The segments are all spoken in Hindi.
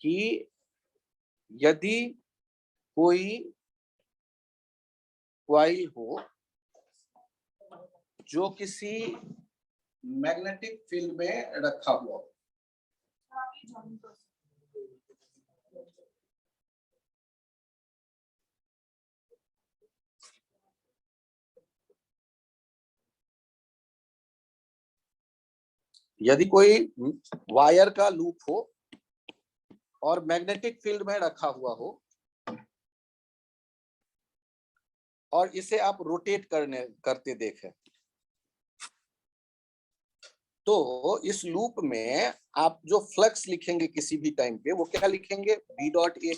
कि यदि कोई कॉइल हो जो किसी मैग्नेटिक फील्ड में रखा हुआ हो, यदि कोई वायर का लूप हो और मैग्नेटिक फील्ड में रखा हुआ हो और इसे आप रोटेट करते देखें, तो इस लूप में आप जो फ्लक्स लिखेंगे किसी भी टाइम पे, वो क्या लिखेंगे? बी डॉट ए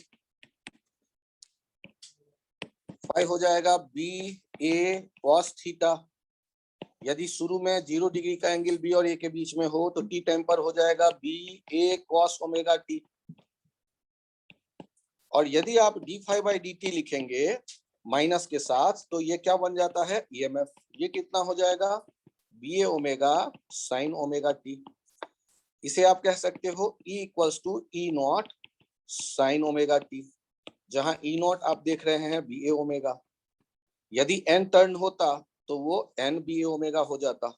फाई हो जाएगा बी ए कॉस थीटा। यदि शुरू में 0 डिग्री का एंगल बी और ए के बीच में हो तो टी टाइम पर हो जाएगा B A cos omega T. और यदि आप D phi by D T लिखेंगे माइनस के साथ, तो ये क्या बन जाता है? ईएमएफ। ये कितना हो जाएगा? B A omega sine omega T. इसे आप कह सकते हो E equals to E naught sine omega T, जहां ई नॉट आप देख रहे हैं बी ए ओमेगा। यदि n टर्न होता तो वो n बी ए ओमेगा हो जाता।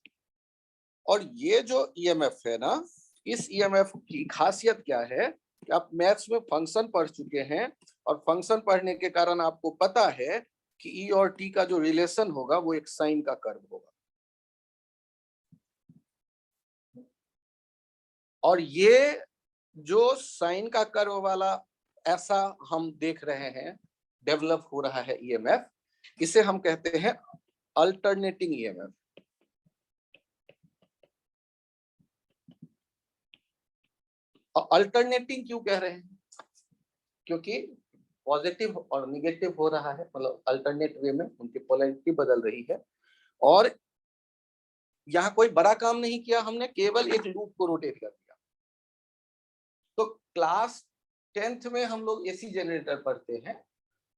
और ये जो ईएमएफ है ना, इस ईएमएफ की खासियत क्या है कि आप मैथ्स में फंक्शन पढ़ चुके हैं, और फंक्शन पढ़ने के कारण आपको पता है कि ई और टी का जो रिलेशन होगा वो एक साइन का कर्व होगा। और ये जो साइन का कर्व वाला ऐसा हम देख रहे हैं डेवलप हो रहा है ईएमएफ, इसे हम कहते हैं अल्टरनेटिंग ईएमएफ। अल्टरनेटिंग क्यों कह रहे हैं? क्योंकि पॉजिटिव और निगेटिव हो रहा है, मतलब अल्टरनेट वे में उनकी पोलैरिटी बदल रही है। और यहाँ कोई बड़ा काम नहीं किया हमने, केवल एक लूप को रोटेट कर दिया। तो क्लास 10th में हम लोग एसी जनरेटर पढ़ते हैं,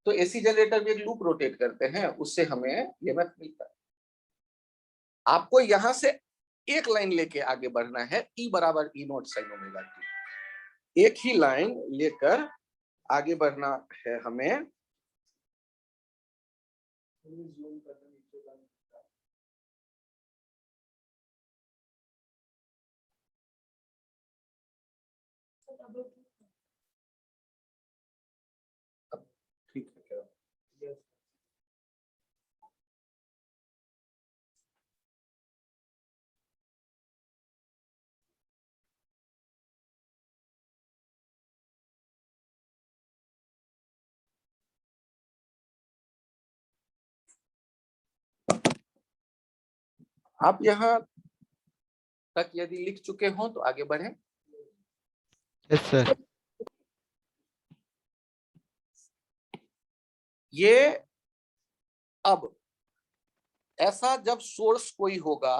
तो एसी जनरेटर में एक लूप रोटेट करते हैं, उससे हमें ईएमएफ मिलता है। आपको यहां से एक लाइन लेके आगे बढ़ना है, ई बराबर ई नॉट साइन ओमेगा टी। एक ही लाइन लेकर आगे बढ़ना है हमें। ठीक है क्या? आप यहाँ तक यदि लिख चुके हो तो आगे बढ़ें। Yes sir. ये अब ऐसा जब सोर्स कोई होगा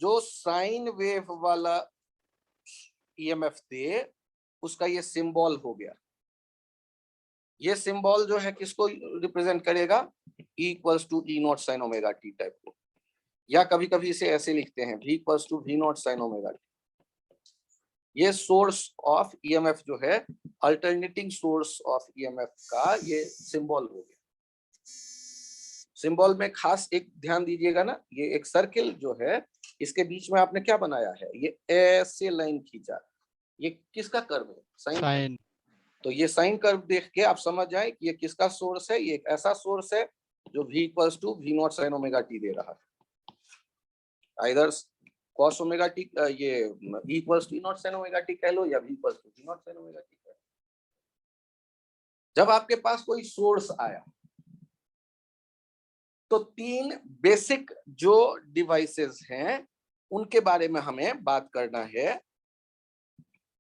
जो साइन वेव वाला ईएमएफ दे, उसका ये सिंबल हो गया। ये सिंबल जो है किसको रिप्रेजेंट करेगा? E equals to E naught sine omega T type को, या कभी कभी इसे ऐसे लिखते हैं V equals to V not sine omega T. ये सोर्स ऑफ ईएमएफ जो है, अल्टरनेटिंग सोर्स ऑफ ईएमएफ का ये सिंबल हो गया। सिंबल में खास एक ध्यान दीजिएगा ना, ये एक सर्किल जो है, इसके बीच में आपने क्या बनाया है? ये ऐसे लाइन खींचा, ये किसका कर्व है? साइन। तो ये साइन कर्व देख के आप समझ जाए कि ये किसका सोर्स है। ये एक ऐसा सोर्स है जो V equals to V not sine omega t दे रहा है। आइदर cos ओमेगा टी, ये E equals to not sine omega t कह लो, या V equals to V not sine omega t कह लो। जब आपके पास कोई सोर्स आया तो तीन बेसिक जो डिवाइसेस हैं उनके बारे में हमें बात करना है।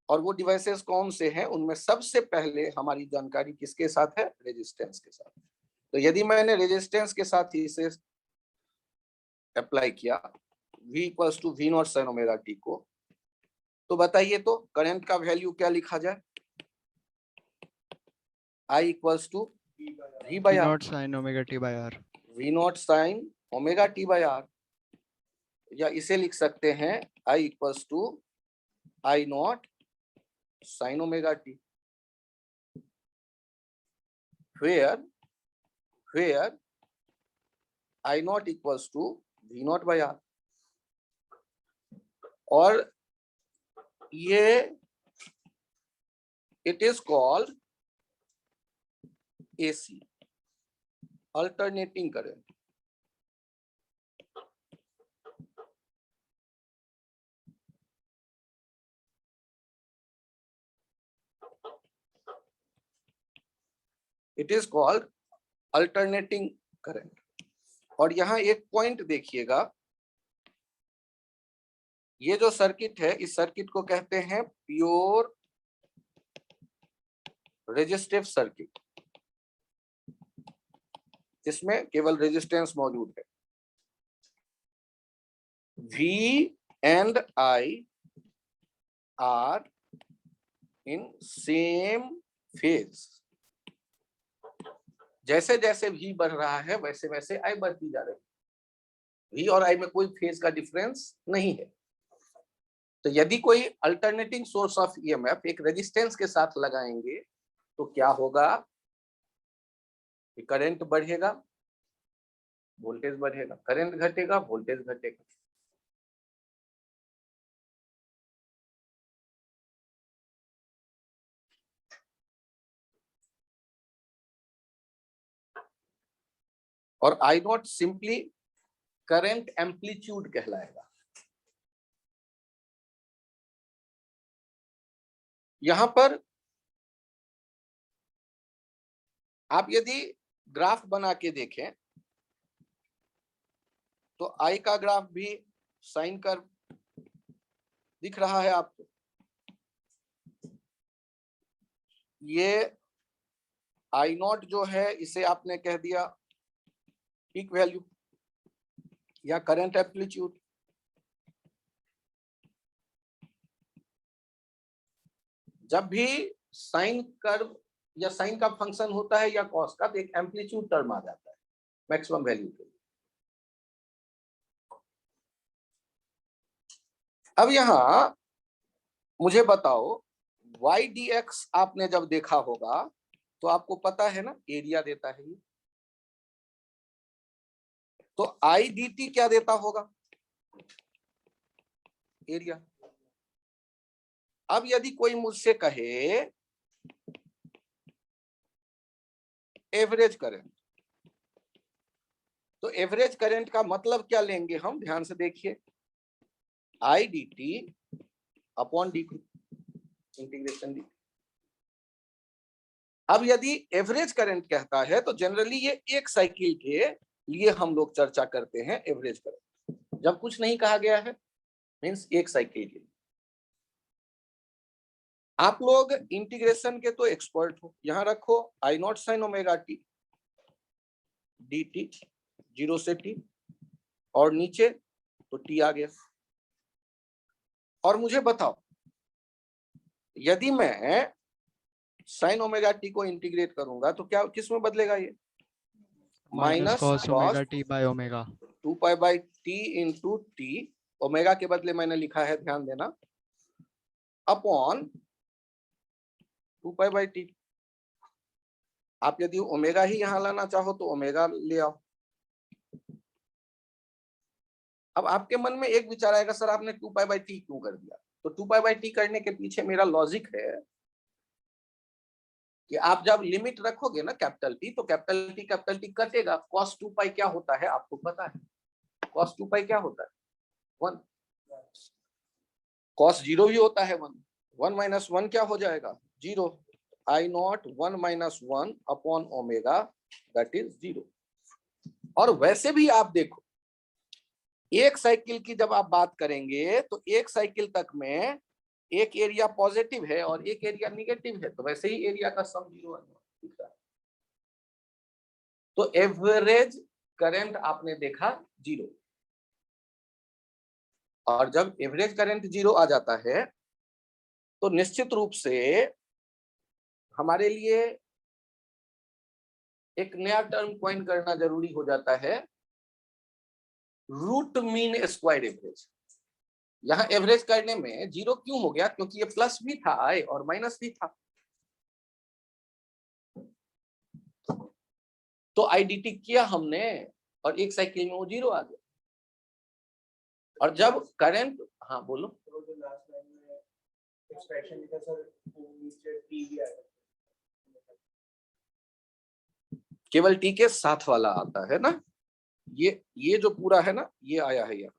और वो डिवाइसेस कौन से हैं? उनमें सबसे पहले हमारी जानकारी किसके साथ है? रेजिस्टेंस के साथ। तो यदि मैंने रेजिस्टेंस के साथ ही इसे अप्लाई किया V equals to V not sine omega T को, तो बताइए तो करंट का वैल्यू क्या लिखा जाए? I equals to V by R, naught sine omega T by R, V naught sine omega T by R. या इसे लिख सकते हैं I equals to I naught sin omega t, where I naught equals to V naught by R, और ये it is called AC, alternating current. It is called alternating current. और यहाँ एक पॉइंट देखिएगा, ये जो सर्किट है, इस सर्किट को कहते हैं प्योर रेजिस्टिव सर्किट, इसमें केवल रेजिस्टेंस मौजूद है। V and I are in same phase. जैसे जैसे V बढ़ रहा है वैसे वैसे I बढ़ती जा रही है। V और I में कोई फेज का डिफरेंस नहीं है। तो यदि कोई अल्टरनेटिंग सोर्स ऑफ ईएमएफ एक रेजिस्टेंस के साथ लगाएंगे तो क्या होगा, करंट बढ़ेगा, वोल्टेज बढ़ेगा, करंट घटेगा, वोल्टेज घटेगा। और आई नॉट सिंपली करंट एम्पलीट्यूड कहलाएगा। यहां पर आप यदि ग्राफ बना के देखें तो आई का ग्राफ भी साइन कर्व दिख रहा है आपको। ये आई नॉट जो है इसे आपने कह दिया पीक वैल्यू या करंट एम्पलीट्यूड। जब भी साइन कर्व या साइन का फंक्शन होता है या कॉस का, तो एक एम्पलीट्यूड टर्म आ जाता है मैक्सिमम वैल्यू के लिए। अब यहां मुझे बताओ, y dx आपने जब देखा होगा तो आपको पता है ना, एरिया देता है ये। तो I dt क्या देता होगा, एरिया। अब यदि कोई मुझसे कहे एवरेज करंट, तो एवरेज करंट का मतलब क्या लेंगे हम, ध्यान से देखिए, I dt upon dt, integration dt। अब यदि एवरेज करंट कहता है तो जनरली ये एक साइकिल के लिए हम लोग चर्चा करते हैं एवरेज करंट। जब कुछ नहीं कहा गया है मींस एक साइकिल के लिए। आप लोग इंटीग्रेशन के तो एक्सपर्ट हो, यहां रखो I not sine omega t d t 0 से t, और नीचे तो t आ गया। और मुझे बताओ, यदि मैं साइन ओमेगा टी को इंटीग्रेट करूंगा तो क्या किस में बदलेगा, ये minus cos omega t by omega 2 pi by T into T, omega के बदले मैंने लिखा है, ध्यान देना, अपॉन 2 पाई बाई टी। आप यदि ओमेगा ही यहां लाना चाहो तो ओमेगा ले आओ। अब आपके मन में एक विचार आएगा, सर आपने 2 पाई बाई टी क्यों कर दिया? तो 2 पाई बाई टी करने के पीछे मेरा लॉजिक है कि आप जब लिमिट रखोगे ना कैपिटल टी कटेगा। cos 2 पाई क्या होता है आपको पता है? cos 2 पाई क्या होता है? 1। cos 0 भी होता है 1। 1 माइनस 1 क्या हो जाएगा? 0। I not 1 minus 1 upon omega that is 0। और वैसे भी आप देखो, एक साइकिल की जब आप बात करेंगे तो एक साइकिल तक में एक एरिया पॉजिटिव है और एक एरिया निगेटिव है, तो वैसे ही एरिया का सम 0 है। तो एवरेज करंट आपने देखा 0, और जब एवरेज करंट 0 आ जाता है तो निश्चित रूप से हमारे लिए एक नया टर्म कॉइन करना जरूरी हो जाता है, रूट मीन स्क्वायर एवरेज। यहाँ एवरेज करने में जीरो क्यों हो गया? क्योंकि ये प्लस भी था आई और माइनस भी था। तो आईडीटी किया हमने और एक साइकिल में वो जीरो आ गया। और जब करंट, हाँ बोलो, केवल टी के साथ वाला आता है ना, ये जो पूरा है ना, ये आया है यहाँ।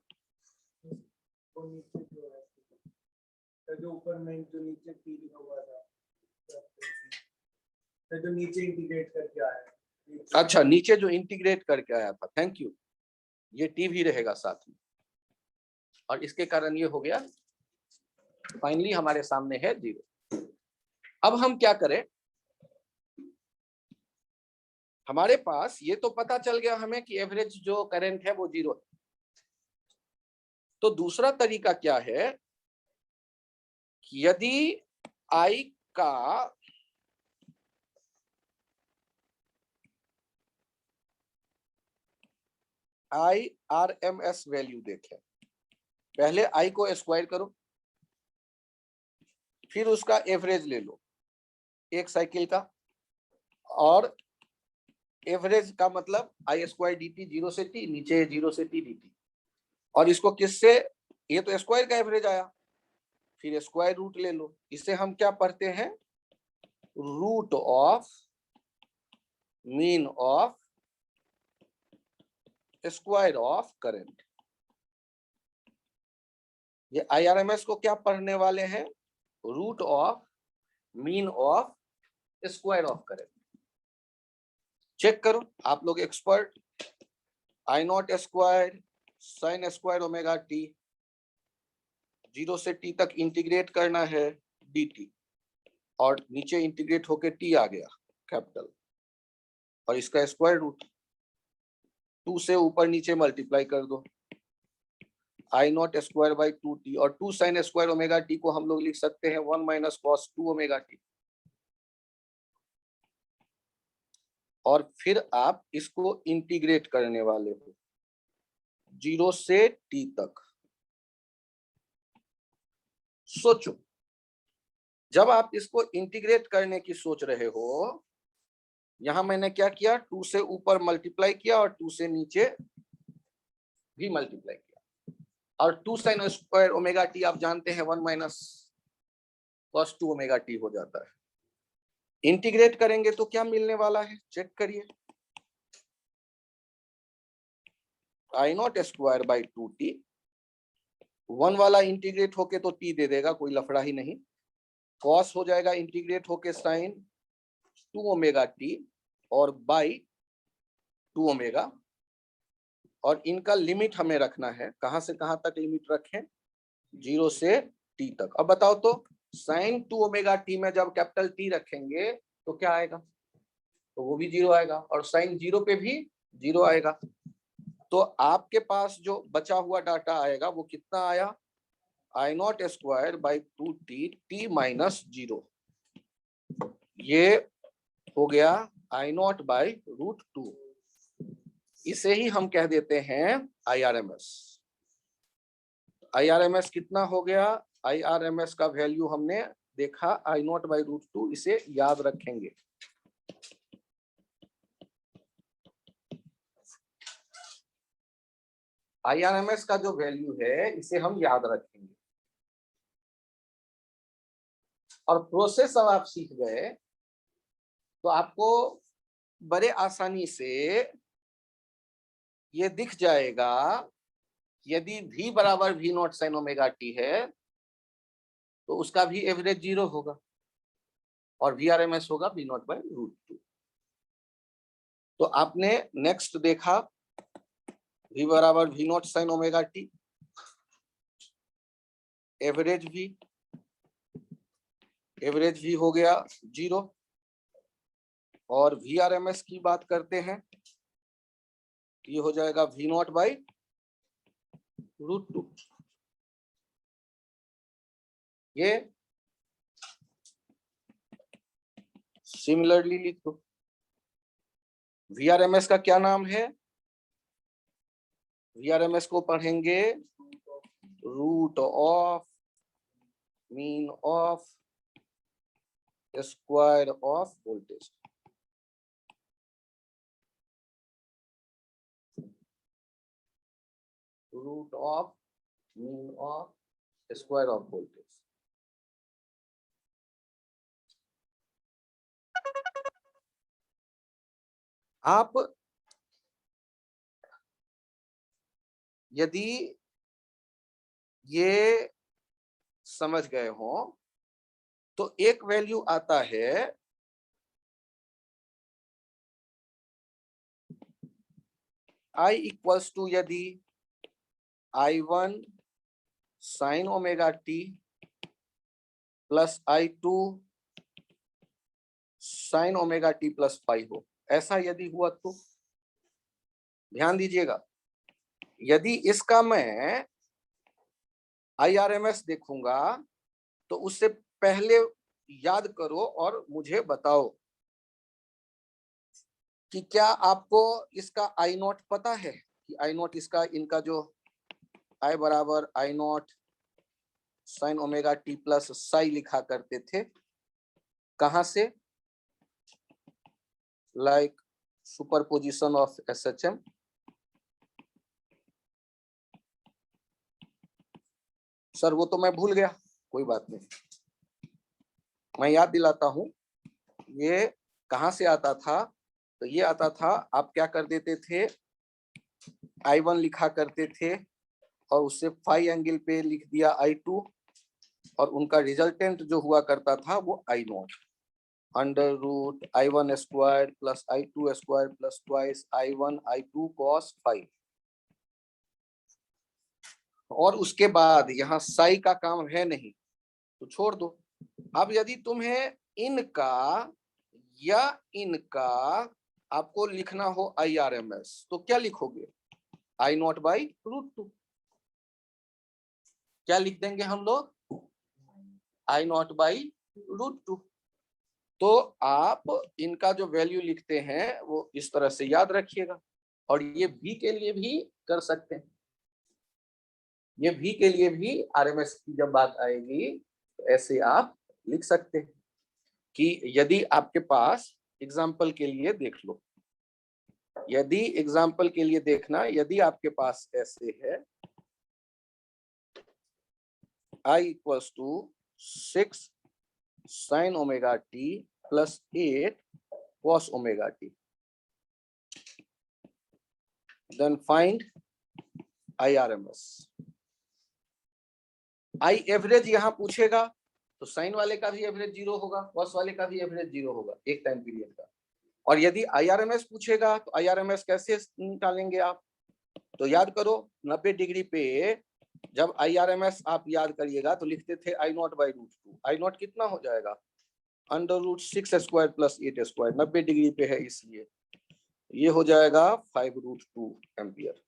जो ऊपर में जो नीचे टी लिखा हुआ था, जो नीचे इंटीग्रेट करके आया। अच्छा, नीचे जो इंटीग्रेट करके आया था, थैंक यू, ये टी भी रहेगा साथ में और इसके कारण ये हो गया। फाइनली हमारे सामने है जीरो। अब हम क्या करें? हमारे पास ये तो पता चल गया हमें कि एवरेज जो करंट है वो जीरो है। तो दूसरा तरीका क्या है कि यदि आई का IRMS वैल्यू देखें। पहले आई को स्क्वायर करो, फिर उसका एवरेज ले लो एक साइकिल का, और एवरेज का मतलब आई स्क्वायर dt, जीरो से टी, नीचे जीरो से टी dt, और इसको किससे, ये तो स्क्वायर का एवरेज आया, फिर स्क्वायर रूट ले लो। इसे हम क्या पढ़ते हैं? Root of mean of square of current. ये IRMS को क्या पढ़ने वाले हैं? Root of mean of square of current. Check करो, आप लोग expert. I not square sine square omega T, zero से टी तक इंटीग्रेट करना है dt, और नीचे इंटीग्रेट होके टी आ गया कैपिटल, और इसका स्क्वायर रूट 2 से ऊपर नीचे मल्टीप्लाई कर दो, आई नॉट स्क्वायर बाई 2t, और 2 साइन स्क्वायर ओमेगा टी को हम लोग लिख सकते हैं 1 माइनस कॉस 2 ओमेगा टी। और फिर आप इसको इंटीग्रेट करने वाले हो जीरो से टी तक। सोचो, जब आप इसको इंटीग्रेट करने की सोच रहे हो, यहां मैंने क्या किया? 2 से ऊपर मल्टीप्लाई किया और 2 से नीचे भी मल्टीप्लाई किया, और 2 साइन स्क्वायर ओमेगा टी आप जानते हैं 1 माइनस कॉस 2 ओमेगा टी हो जाता है। इंटीग्रेट करेंगे तो क्या मिलने वाला है? चेक करिए, आई नॉट स्क्वायर बाई 2t, 1 वाला इंटीग्रेट होके तो t दे देगा, कोई लफड़ा ही नहीं। कॉस हो जाएगा इंटीग्रेट होके साइन 2 ओमेगा टी और बाई 2 ओमेगा, और इनका लिमिट हमें रखना है। कहां से कहां तक लिमिट रखें? जीरो से टी तक। अब बताओ तो, साइन 2 ओमेगा टी में जब कैपिटल टी रखेंगे तो क्या आएगा? तो वो भी जीरो आएगा, और साइन जीरो पे भी जीरो आएगा। तो आपके पास जो बचा हुआ डाटा आएगा वो कितना आया? I not square by 2t, t minus zero, ये हो गया आई नॉट बाई रूट 2। इसे ही हम कह देते हैं IRMS। IRMS कितना हो गया? IRMS का वैल्यू हमने देखा आई नॉट बाई रूट 2, इसे याद रखेंगे। IRMS का जो वैल्यू है इसे हम याद रखेंगे, और प्रोसेस अब आप सीख गए तो आपको बड़े आसानी से ये दिख जाएगा। यदि v बराबर v naught sine omega T है तो उसका भी एवरेज जीरो होगा, और VRMS होगा v नॉट बाई रूट 2। तो आपने नेक्स्ट देखा v बराबर v naught sine omega T, average v हो गया जीरो, और VRMS की बात करते हैं, ये हो जाएगा v नॉट बाई रूट 2। ये सिमिलरली लिख दो। VRMS का क्या नाम है? VRMS को पढ़ेंगे root of mean of square of voltage. Root of mean of square of voltage. आप यदि ये समझ गए हो तो एक वैल्यू आता है I इक्वल्स टू यदि I1 sign omega T plus I2 sign omega T plus पाई हो, ऐसा यदि हुआ तो ध्यान दीजिएगा, यदि इसका मैं IRMS देखूंगा तो उससे पहले याद करो और मुझे बताओ कि क्या आपको इसका I नॉट पता है कि I नॉट इसका इनका जो I बराबर I naught sine omega T plus psi लिखा करते थे, कहां से? Like superposition of SHM। Sir वो तो मैं भूल गया, कोई बात नहीं, मैं याद दिलाता हूं। ये कहां से आता था? तो ये आता था, आप क्या कर देते थे, I1 लिखा करते थे और उससे फाई एंगल पे लिख दिया I2 और उनका रिजल्टेंट जो हुआ करता था वो I naught under root I1 square plus I2 square plus twice I1 I2 cos phi. और उसके बाद यहाँ साई का काम है नहीं तो छोड़ दो। अब यदि तुम्हें इनका या इनका आपको लिखना हो IRMS तो क्या लिखोगे? I naught by root two. क्या लिख देंगे हम लोग? I naught by root two. तो आप इनका जो वैल्यू लिखते हैं वो इस तरह से याद रखिएगा। और ये भी के लिए भी कर सकते हैं, ये भी के लिए भी RMS की जब बात आएगी तो ऐसे आप लिख सकते हैं कि यदि आपके पास एग्जाम्पल के लिए देख लो, यदि एग्जाम्पल के लिए देखना, यदि आपके पास ऐसे है I equals to 6 sine omega T plus 8 cos omega T, then find IRMS। I average यहां पूछेगा तो साइन वाले का भी एवरेज 0 होगा, cos वाले का भी एवरेज 0 होगा एक टाइम पीरियड का। और यदि IRMS पूछेगा तो IRMS कैसे निकालेंगे आप? तो याद करो 90 डिग्री पे जब IRMS आप याद करिएगा तो लिखते थे I naught by root two. I naught कितना हो जाएगा? Under root 6 square plus 8 square, 90 degree पे है इसलिए ये हो जाएगा 5 रूट 2 एम्पियर।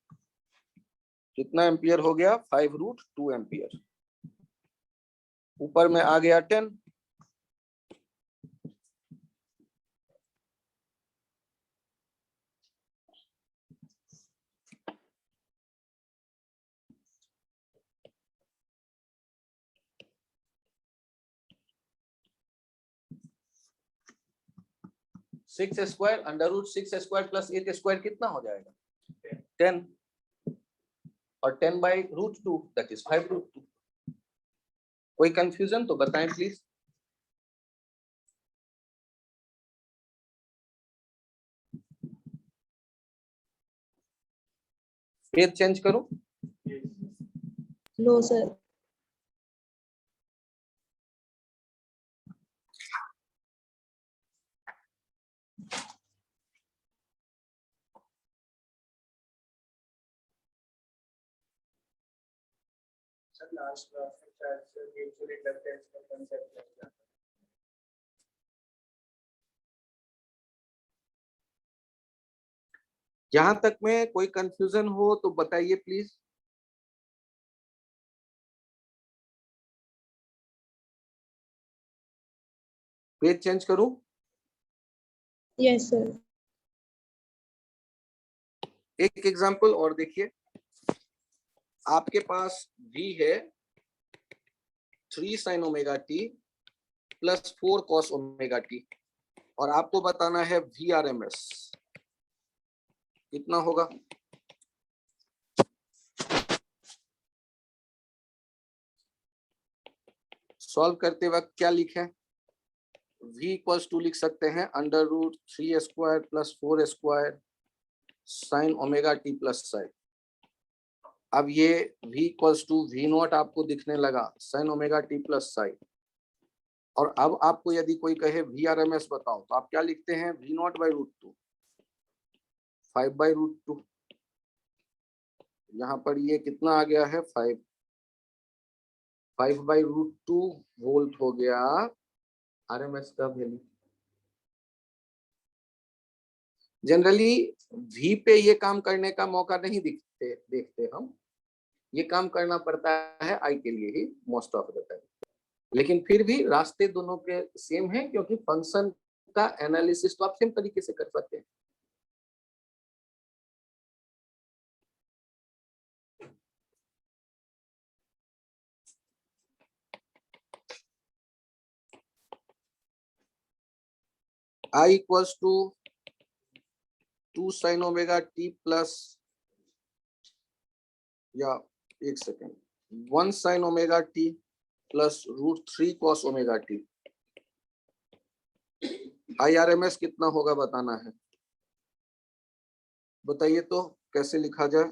कितना एम्पियर हो गया? 5 रूट 2 एम्पियर। ऊपर में आ गया 10। Six square under root 6 square plus 8 square कितना हो जाएगा? 10 और 10 by root 2 that is 5 root 2। कोई कंफ्यूजन तो बताएं प्लीज। पेज चेंज करूं? No sir. लास्ट क्लास में शायद से म्यूचुअल इंडक्टेंस का कांसेप्ट लग जाता है। जहां तक में कोई कंफ्यूजन हो तो बताइए प्लीज। पेज चेंज करूं? Yes sir. एक एग्जांपल और देखिए, आपके पास v है 3 sin omega t plus 4 cos omega t, और आपको बताना है VRMS कितना होगा। सॉल्व करते वक्त क्या लिखें, v इक्वल्स टू लिख सकते हैं under root 3 square plus 4 square sine omega T plus sine. अब ये v equals to v naught आपको दिखने लगा sine omega T plus sine, और अब आपको यदि कोई कहे VRMS बताओ तो आप क्या लिखते हैं, v naught by root 2 5 by root 2। यहाँ पर ये कितना आ गया है 5 बाई रूट 2 वोल्ट हो गया RMS का वैल्यू। जनरली V पे ये काम करने का मौका नहीं देखते हम, ये काम करना पड़ता है I के लिए ही मोस्ट ऑफ द टाइम, लेकिन फिर भी रास्ते दोनों के सेम हैं क्योंकि फंक्शन का एनालिसिस तो आप सेम तरीके से कर सकते हैं। I equals to 2 sin omega t plus, या एक second 1 sin omega t plus root 3 cos omega t। IRMS कितना होगा बताना है, बताइए तो कैसे लिखा जाए।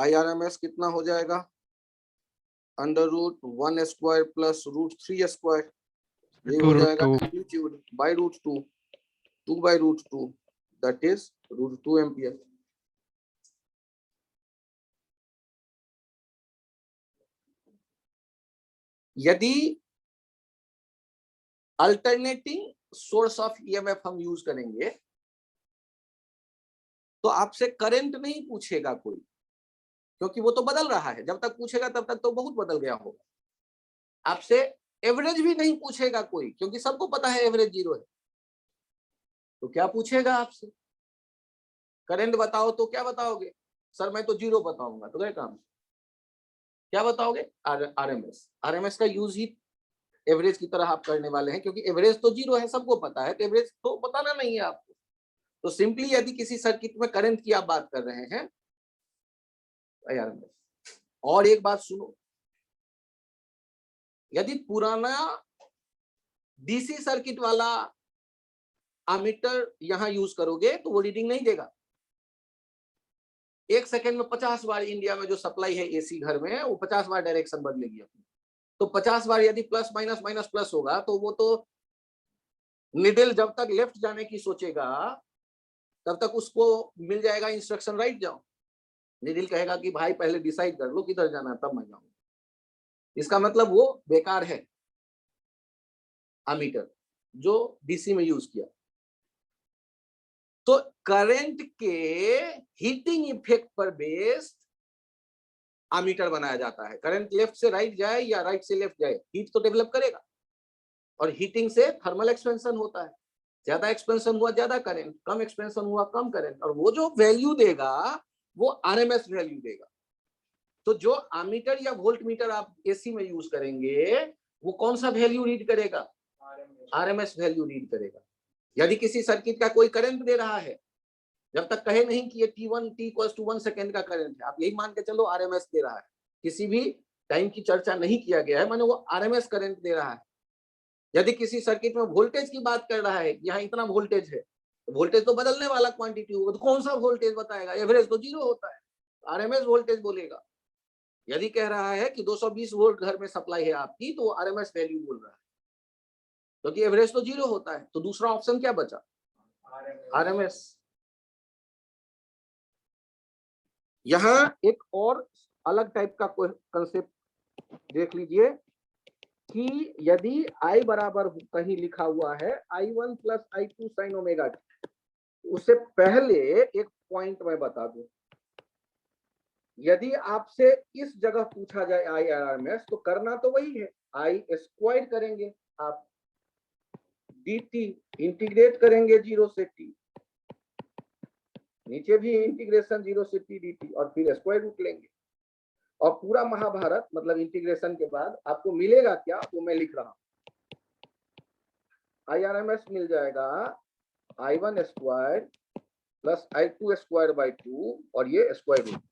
IRMS कितना हो जाएगा, under root 1 square plus root 3 square, ये हो जाएगा amplitude by root 2 by root 2 that is root 2 ampere. यदि अल्टरनेटिंग सोर्स ऑफ ईएमएफ हम यूज करेंगे तो आपसे करंट नहीं पूछेगा कोई, क्योंकि वो तो बदल रहा है, जब तक पूछेगा तब तक तो बहुत बदल गया होगा। आपसे एवरेज भी नहीं पूछेगा कोई, क्योंकि सबको पता है एवरेज 0 है। तो क्या पूछेगा आपसे, करंट बताओ, तो क्या बताओगे, सर मैं तो 0 बताऊंगा, तो क्या काम, क्या बताओगे RMS का यूज ही एवरेज की तरह आप करने वाले हैं, क्योंकि एवरेज तो 0 है, सबको पता है, तो एवरेज तो बताना नहीं है आपको। तो सिंपली यदि किसी सर्किट में करंट की आप बात कर रहे हैं RMS। और एक बात सुनो, यदि पुराना डीसी सर्किट वाला एमीटर यहां यूज करोगे तो वो रीडिंग नहीं देगा। 1 सेकंड में 50 बार इंडिया में जो सप्लाई है एसी घर में, वो 50 बार डायरेक्शन बदलेगी अपनी। तो 50 बार यदि प्लस माइनस माइनस प्लस होगा तो वो तो निडल जब तक लेफ्ट जाने की सोचेगा तब तक उसको मिल जाएगा इंस्ट्रक्शन राइट जाओ, निडल कहेगा कि भाई पहले डिसाइड कर लो किधर जाना है तब मैं जाऊंगा। इसका मतलब वो बेकार है एमीटर जो डीसी में यूज किया। तो करंट के हीटिंग इफेक्ट पर बेस्ड एमीटर बनाया जाता है। करंट लेफ्ट से राइट जाए या राइट से लेफ्ट जाए, हीट तो डेवलप करेगा, और हीटिंग से थर्मल एक्सपेंशन होता है। ज्यादा एक्सपेंशन हुआ ज्यादा करंट, कम एक्सपेंशन हुआ कम करंट, और वो जो वैल्यू देगा वो आरएमएस वैल्यू देगा। तो जो एमीटर या वोल्ट मीटर आप एसी में यूज करेंगे वो कौन सा वैल्यू रीड करेगा, आरएमएस वैल्यू रीड करेगा। यदि किसी सर्किट का कोई करंट दे रहा है, जब तक कहे नहीं कि ये T1 T=1 सेकेंड का करंट है, आप यही मान के चलो आरएमएस दे रहा है। किसी भी टाइम की चर्चा नहीं किया गया है, माने वो आरएमएस करंट दे रहा है। यदि किसी सर्किट में वोल्टेज की बात कर रहा है, यहाँ इतना वोल्टेज है, तो वोल्टेज तो बदलने वाला क्वांटिटी होगा, तो कौन सा वोल्टेज बताएगा, एवरेज तो 0 होता है, आरएमएस वोल्टेज बोलेगा। यदि कह रहा है कि 220 वोल्ट घर में सप्लाई है आपकी, तो वो आरएमएस वैल्यू बोल रहा है, क्योंकि एवरेज तो 0 होता है। तो दूसरा ऑप्शन क्या बचा, आरएमएस। यहाँ एक और अलग टाइप का कंसेप्ट देख लीजिए कि यदि I बराबर कहीं लिखा हुआ है I1 plus I2 sign omega T, उससे पहले एक पॉइंट मैं बता दूं, यदि आपसे इस जगह पूछा जाए IRMS तो करना तो वही है, I स्क्वायर करेंगे आप, dt इंटीग्रेट करेंगे 0 से t, नीचे भी इंटीग्रेशन 0 से t dt और फिर स्क्वायर रूट लेंगे और पूरा महाभारत मतलब इंटीग्रेशन के बाद आपको मिलेगा क्या वो मैं लिख रहा हूं। IRMS मिल जाएगा I1 square plus I2 square by 2 और ये स्क्वायर रूट।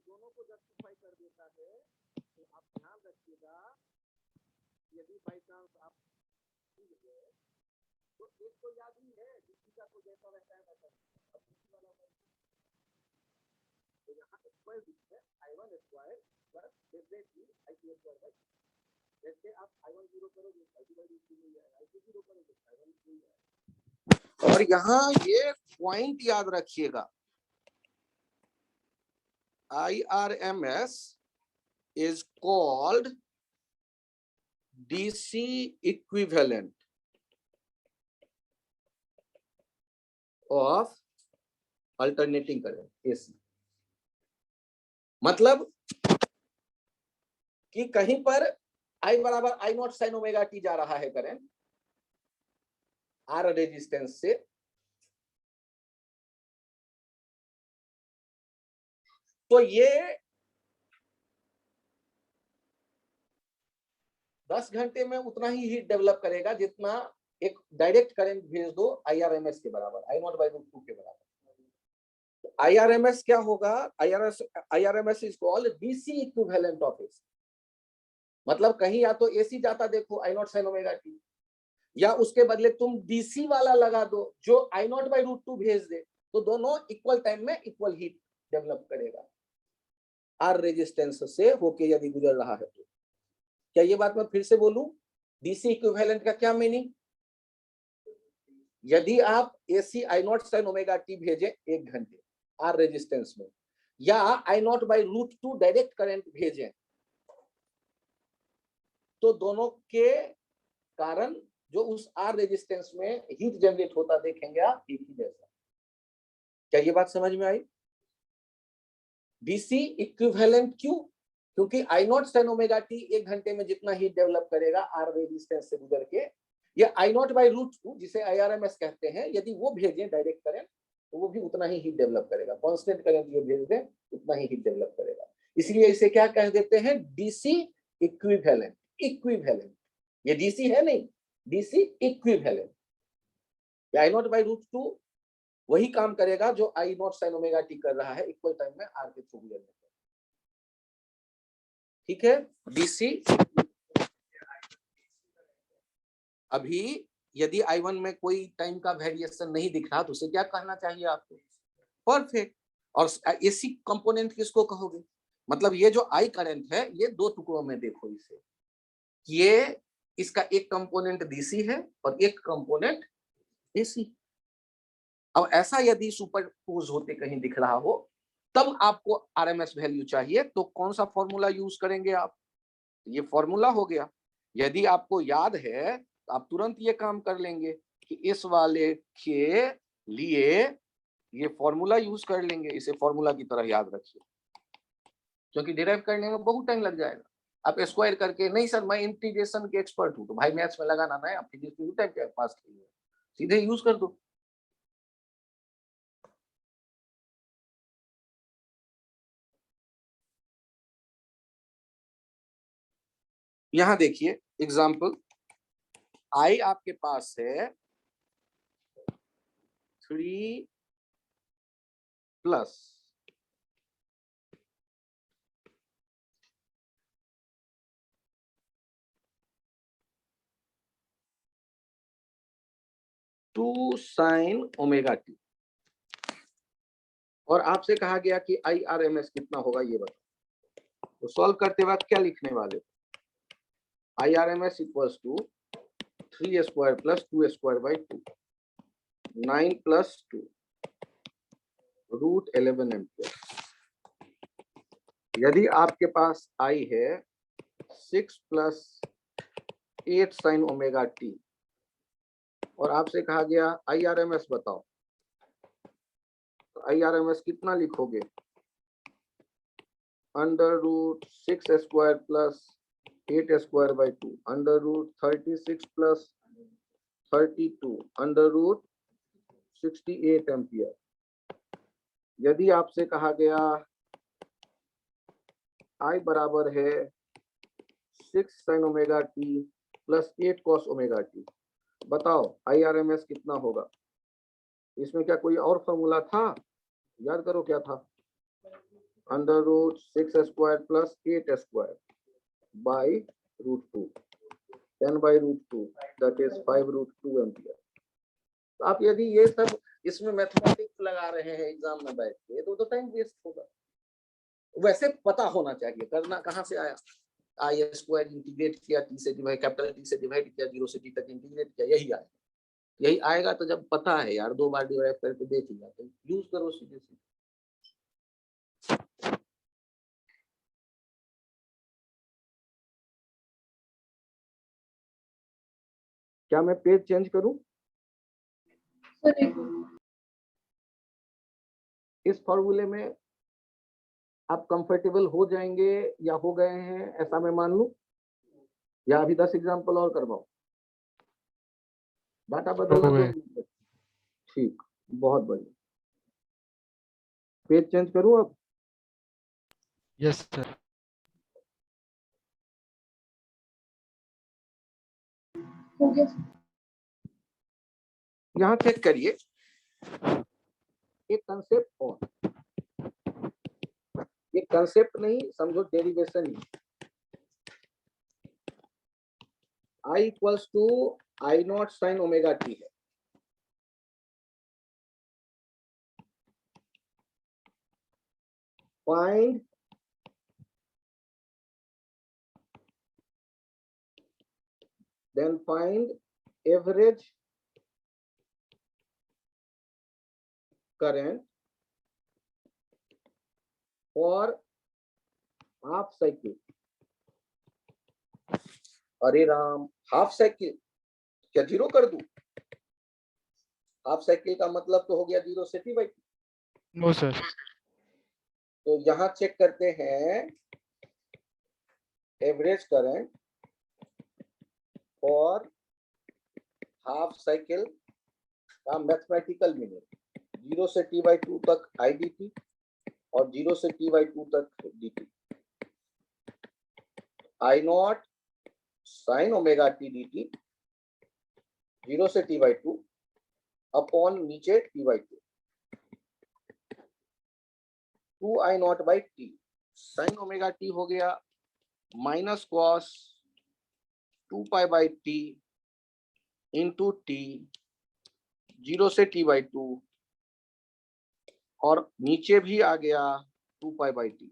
दोनों को जस्टिफाई कर देता है तो आप ध्यान रखिएगा यदि बाई चांस आप भूल गए तो एक तो याद ही है दूसरी का तो जैसा रहता है वैसा अब दूसरी वाला तो यहाँ स्क्वायर रूट है I1 square plus definitely I2 square by जैसे आप I1 0 करोगे I2 बाई रूट 2 मिल जाएगा I2 0 करोगे I1 मिल जाएगा। और यहाँ ये पॉइंट याद रखिएगा IRMS is called DC equivalent of alternating current AC। मतलब कि कहीं पर I बराबर I naught sine omega T जा रहा है करंट R रेजिस्टेंस से, तो ये 10 घंटे में उतना ही हीट डेवलप करेगा जितना एक डायरेक्ट करंट भेज दो IRMS के बराबर I नॉट बाई रूट 2 के बराबर। IRMS क्या होगा? IRMS is called DC equivalent of AC। मतलब कहीं या तो AC जाता देखो I naught sine omega T, या उसके बदले तुम DC वाला लगा दो जो I नॉट बाई रूट 2 भेज दे, तो दोनों इक्वल टाइम में इक्वल हीट डेवलप करेगा R रेजिस्टेंस से होके यदि गुजर रहा है तो। क्या ये बात मैं फिर से बोलूं? DC इक्विवेलेंट का क्या मीनिंग? यदि आप AC I naught sine omega t भेजे 1 घंटे R रेजिस्टेंस में, या I naught by root 2 direct current भेजें, तो दोनों के कारण जो उस R रेजिस्टेंस में हीट जनरेट होता देखेंगे आप एक ही जैसा। क्या ये बात समझ में आई? DC इक्विवेलेंट क्यों? क्योंकि I naught sine omega T 1 घंटे में जितना हीट डेवलप करेगा R रेजिस्टेंस से गुजर के, या I नॉट बाई रूट 2 जिसे IRMS कहते हैं, यदि वो भेजें डायरेक्ट करंट तो वो भी उतना ही हीट डेवलप करेगा। कांस्टेंट करंट जो भेज दें उतना ही हीट डेवलप करेगा। इसलिए इसे क्या कह देते हैं? DC equivalent. इक्विवेलेंट, ये DC है नहीं, DC equivalent. I naught by root 2 वही काम करेगा जो I naught sine omega t कर रहा है इक्वल टाइम में R के थ्रू गुजरने पर। ठीक है, DC। अभी यदि I1 में कोई टाइम का वेरिएशन नहीं दिख रहा तो उसे क्या कहना चाहिए आपको? परफेक्ट। और AC कंपोनेंट किसको कहोगे? मतलब ये जो I करंट है ये 2 टुकड़ों में देखो इसे, ये इसका एक कंपोनेंट DC है और एक कंपोनेंट AC। अब ऐसा यदि सुपरपोज होते कहीं दिख रहा हो तब आपको RMS वैल्यू चाहिए, तो कौन सा फॉर्मूला यूज करेंगे आप? ये फॉर्मूला हो गया। यदि आपको याद है तो आप तुरंत ये काम कर लेंगे कि इस वाले के लिए ये फॉर्मूला यूज कर लेंगे। इसे फॉर्मूला की तरह याद रखिए, क्योंकि डिराइव करने में बहुत टाइम लग जाएगा। आप स्क्वायर करके, नहीं सर मैं इंटीग्रेशन के एक्सपर्ट हूं, तो भाई मैथ्स में लगाना ना है, आप फिजिक्स के पास सीधे यूज कर दो। यहां देखिए एग्जाम्पल, I आपके पास है 3 प्लस 2 साइन ओमेगा टी, और आपसे कहा गया कि IRMS कितना होगा ये बताओ। तो सॉल्व करते वक्त क्या लिखने वाले? IRMS equals to 3 square plus 2 square by 2, 9 plus 2 √11 ampere. यदि आपके पास I है 6 + 8 sin ओमेगा t और आपसे कहा गया IRMS बताओ, तो IRMS कितना लिखोगे? √6² + 8² / 2 √36 + 32 √68 एम्पियर। यदि आपसे कहा गया I बराबर है 6 sin omega t + 8 cos omega t, बताओ IRMS कितना होगा? इसमें क्या कोई और फॉर्मूला था? याद करो क्या था? √6² + 8² / √2 10/√2 that is 5√2 एम्पियर। तो आप यदि ये सब इसमें मैथमेटिक्स लगा रहे हैं एग्जाम में बैठ के तो टाइम वेस्ट होगा। वैसे पता होना चाहिए करना कहाँ से आया। I² इंटीग्रेट किया, T से डिवाइड, कैपिटल T से डिवाइड किया, 0 से T तक इंटीग्रेट किया, यही आएगा। यही आएगा तो जब पता है यार 2 बार डिवाइड करके देख लिया तो यूज करो सीधे सीधे। क्या मैं पेज चेंज करूं? इस फॉर्मूले में आप कंफर्टेबल हो जाएंगे या हो गए हैं ऐसा मैं मान लूं, या अभी 10 एग्जाम्पल और करवाऊं? डाटा बदलना तो ठीक, बहुत बढ़िया। पेज चेंज करूं अब? Yes sir. यहां चेक करिए एक कंसेप्ट और, ये कंसेप्ट नहीं समझो, derivation he. I = I0 sin omega t है। Find average current for half cycle। अरे राम, हाफ साइकिल क्या 0 कर दूं? हाफ साइकिल का मतलब तो हो गया 0 से T/2। No sir. तो यहां चेक करते हैं एवरेज करंट और हाफ साइकिल का मैथमेटिकल मीनिंग। 0 से T/2 तक IDT और 0 से T/2 तक DT। I0 sin omega t dt 0 से T/2 अपॉन नीचे T/2 2I0/t sin omega t हो गया minus cos 2π/t into t 0 से T/2 और नीचे भी आ गया 2π/t।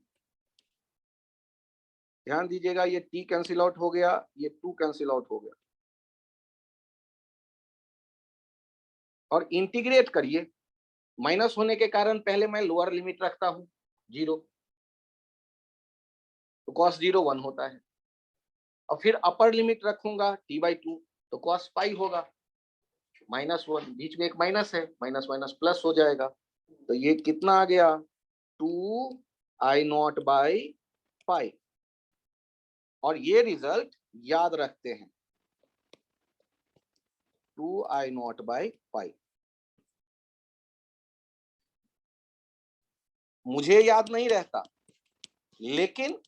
ध्यान दीजिएगा ये t कैंसिल आउट हो गया, ये 2 कैंसिल आउट हो गया। और इंटीग्रेट करिए, माइनस होने के कारण पहले मैं लोअर लिमिट रखता हूं 0, तो cos 0 1 होता है, और फिर अपर लिमिट रखूंगा T/2 तो cos पाई होगा -1, बीच में एक माइनस है, माइनस माइनस प्लस हो जाएगा। तो ये कितना आ गया 2I0/π। और ये रिजल्ट याद रखते हैं 2I0/π। मुझे याद नहीं रहता, लेकिन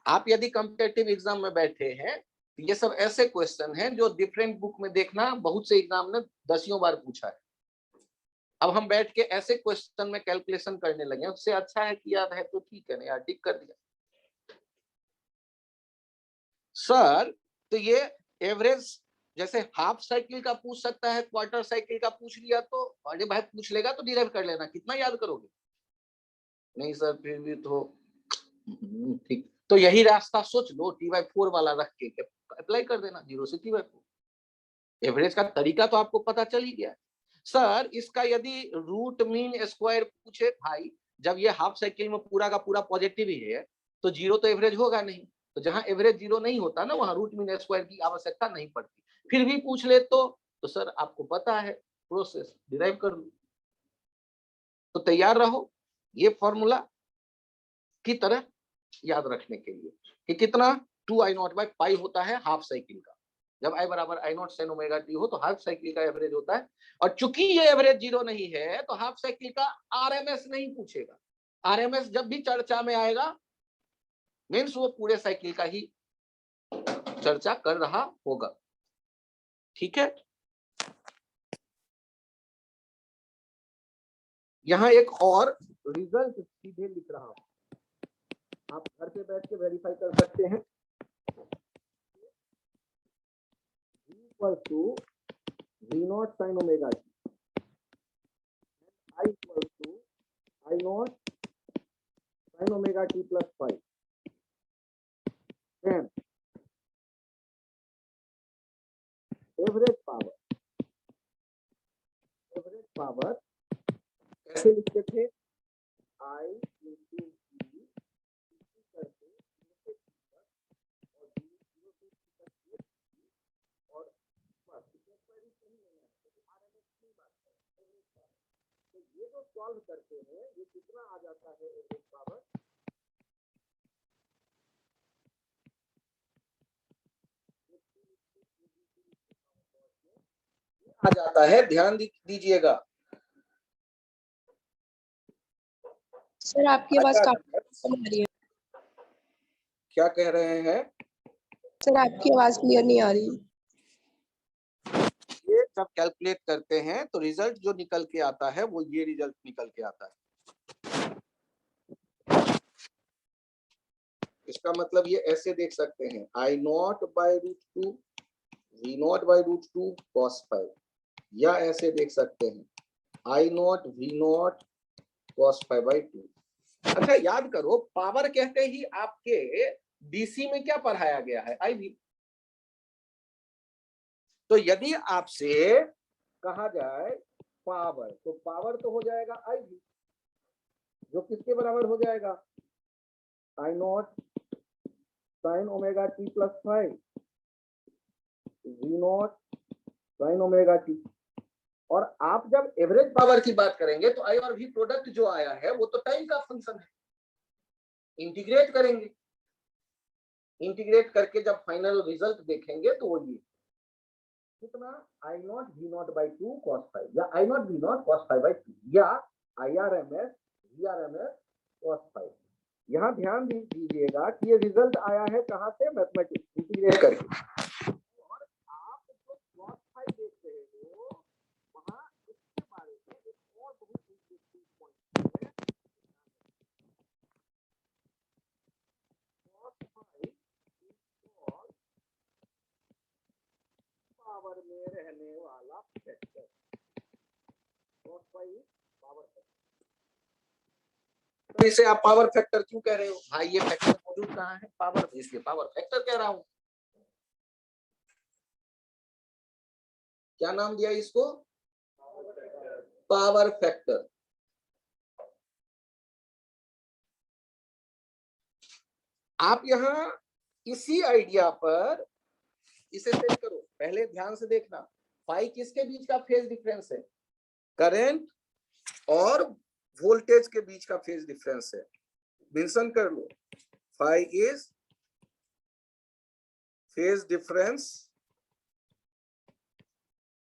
आप यदि कॉम्पिटिटिव एग्जाम में बैठे हैं तो ये सब ऐसे क्वेश्चन हैं जो डिफरेंट बुक में देखना, बहुत से एग्जाम ने दसियों बार पूछा है। अब हम बैठ के ऐसे क्वेश्चन में कैलकुलेशन करने लगे, उससे अच्छा है कि याद है तो ठीक है, नहीं यार टिक कर दिया। सर तो ये एवरेज जैसे हाफ साइकिल का पूछ सकता है, क्वार्टर साइकिल का पूछ लिया तो अरे भाई पूछ लेगा तो डिराइव कर लेना, कितना याद करोगे? नहीं सर फिर भी तो ठीक, तो यही रास्ता सोच लो, T/4 वाला रख के अप्लाई कर देना 0 से T/4। एवरेज का तरीका तो आपको पता चल ही गया। सर इसका यदि रूट मीन स्क्वायर पूछे, भाई जब ये हाफ साइकिल में पूरा का पूरा पॉजिटिव ही है तो जीरो तो एवरेज होगा नहीं, तो जहां एवरेज जीरो नहीं होता ना वहां रूट मीन स्क्वायर की आवश्यकता नहीं पड़ती। फिर भी पूछ ले तो सर आपको पता है प्रोसेस डिराइव कर लो। तो तैयार रहो ये फॉर्मूला की तरह याद रखने के लिए कि कितना 2i0/पाई होता है हाफ साइकिल का। जब i बराबर i0 sin ओमेगा t हो तो हाफ साइकिल का एवरेज होता है, और चूंकि ये एवरेज जीरो नहीं है तो हाफ साइकिल का आरएमएस नहीं पूछेगा। आरएमएस जब भी चर्चा में आएगा मीन्स वो पूरे साइकिल का ही चर्चा कर रहा होगा। ठीक है, यहां एक और रिजल्ट सीधे लिख रहा हूं, आप घर पे बैठ के वेरीफाई कर सकते हैं। Equal to v0 sin omega t, I equal to i0 sin omega t plus 5, then average power कैसे लिखते थे, I into v करके और तो ये जो सॉल्व करते हैं ये कितना आ जाता है एवरेज पावर, आ जाता है, ध्यान दीजिएगा। सर आपकी आवाज काफी कम आ रही है। क्या कह रहे हैं, सर आपकी आवाज क्लियर नहीं आ रही। ये जब कैलकुलेट करते हैं तो रिजल्ट जो निकल के आता है वो ये रिजल्ट निकल के आता है। इसका मतलब ये ऐसे देख सकते हैं I0/√2 v0/√2 cos 5, या ऐसे देख सकते हैं I0 v0 cos 5/2। अच्छा याद करो, पावर कहते ही आपके डीसी में क्या पढ़ाया गया है, IV। तो यदि आपसे कहा जाए पावर, तो पावर तो हो जाएगा IV, जो किसके बराबर हो जाएगा, I0 sin omega t plus 5 v0 sin omega t। और आप जब एवरेज पावर की बात करेंगे तो I और V प्रोडक्ट जो आया है वो तो टाइम का फंक्शन है, इंटीग्रेट करेंगे, इंटीग्रेट करके जब फाइनल रिजल्ट देखेंगे तो वो ये कितना I0 v0/2 cos 5 या I0 v0 cos 5/2 या IRMS VRMS cos 5। यहाँ ध्यान दीजिएगा कि ये रिजल्ट आया है कहाँ से, मैथमेटिक्स इंटीग्रेट करके। और आप जो cos 5 देख रहे हो वहां इसके बारे में एक और बहुत इंटरेस्टिंग पॉइंट है, cos 5 पावर में रहने वाला फैक्टर, cos 5 पावर फैक्टर। तो इसे आप पावर फैक्टर क्यों कह रहे हो, भाई ये फैक्टर मौजूद कहाँ है, पावर, इसलिए पावर फैक्टर कह रहा हूं। क्या नाम दिया इसको, पावर फैक्टर। आप यहां इसी आइडिया पर इसे सेट करो, पहले ध्यान से देखना, फाई किसके बीच का फेज डिफरेंस है, करंट और वोल्टेज के बीच का फेज डिफरेंस है। मेंशन कर लो, phi is phase difference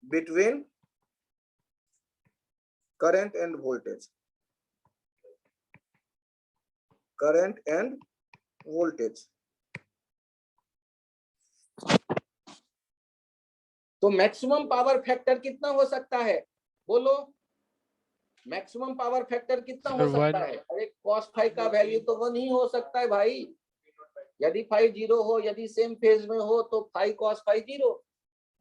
between current and voltage, current and voltage. तो मैक्सिमम पावर फैक्टर कितना हो सकता है, बोलो मैक्सिमम पावर फैक्टर कितना हो सकता है। अरे cos 5 का वैल्यू तो 1 ही हो सकता है भाई, यदि 5 0 हो, यदि सेम फेज में हो तो 5 cos 5 0,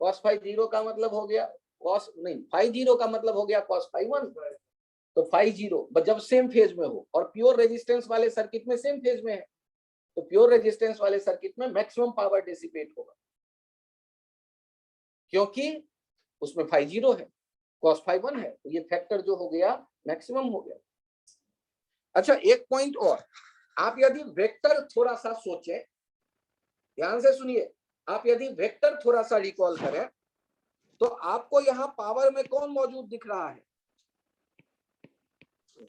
cos 5 0 का मतलब हो गया cos नहीं 5 0 का मतलब हो गया cos 5 1, तो 5 0 जब सेम फेज में हो और प्योर रेजिस्टेंस वाले सर्किट में सेम फेज में है, तो प्योर रेजिस्टेंस वाले सर्किट में मैक्सिमम पावर डिसिपेट होगा क्योंकि उसमें 5 0 है। cos phi 1 है, तो ये फैक्टर जो हो गया मैक्सिमम हो गया। अच्छा, एक पॉइंट और, आप यदि वेक्टर थोड़ा सा सोचें, ध्यान से सुनिए, आप यदि वेक्टर थोड़ा सा रिकॉल करें तो आपको यहां पावर में कौन मौजूद दिख रहा है?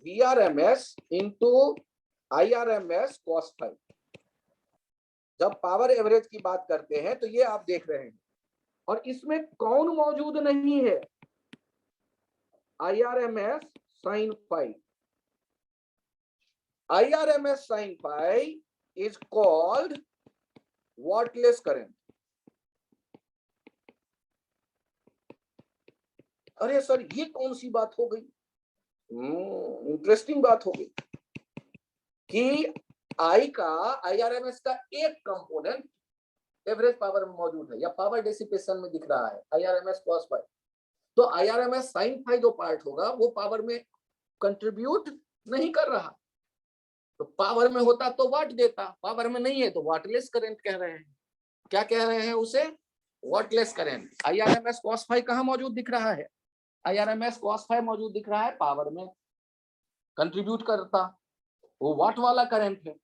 VRMS into IRMS cos phi। जब पावर एवरेज की बात करते हैं तो ये आप देख रहे हैं, और इसमें कौन मौजूद नहीं है? IRMS sin phi। IRMS sin phi is called wordless current। अरे सर, ये कौन सी बात हो गई? इंटरेस्टिंग बात हो गई कि आई का, IRMS का एक कंपोनेंट एवरेज पावर में मौजूद है या पावर डेसिपेशन में दिख रहा है, IRMS cos phi। तो IRMS sin phi जो पार्ट होगा वो पावर में कंट्रीब्यूट नहीं कर रहा। तो पावर में होता तो वाट देता, पावर में नहीं है तो वाटलेस करंट कह रहे हैं। क्या कह रहे हैं उसे? Wattless current. IRMS cos phi कहां मौजूद दिख रहा है? IRMS cos phi मौजूद दिख रहा है पावर में, कंट्रीब्यूट करता, वो वाट वाला करंट है।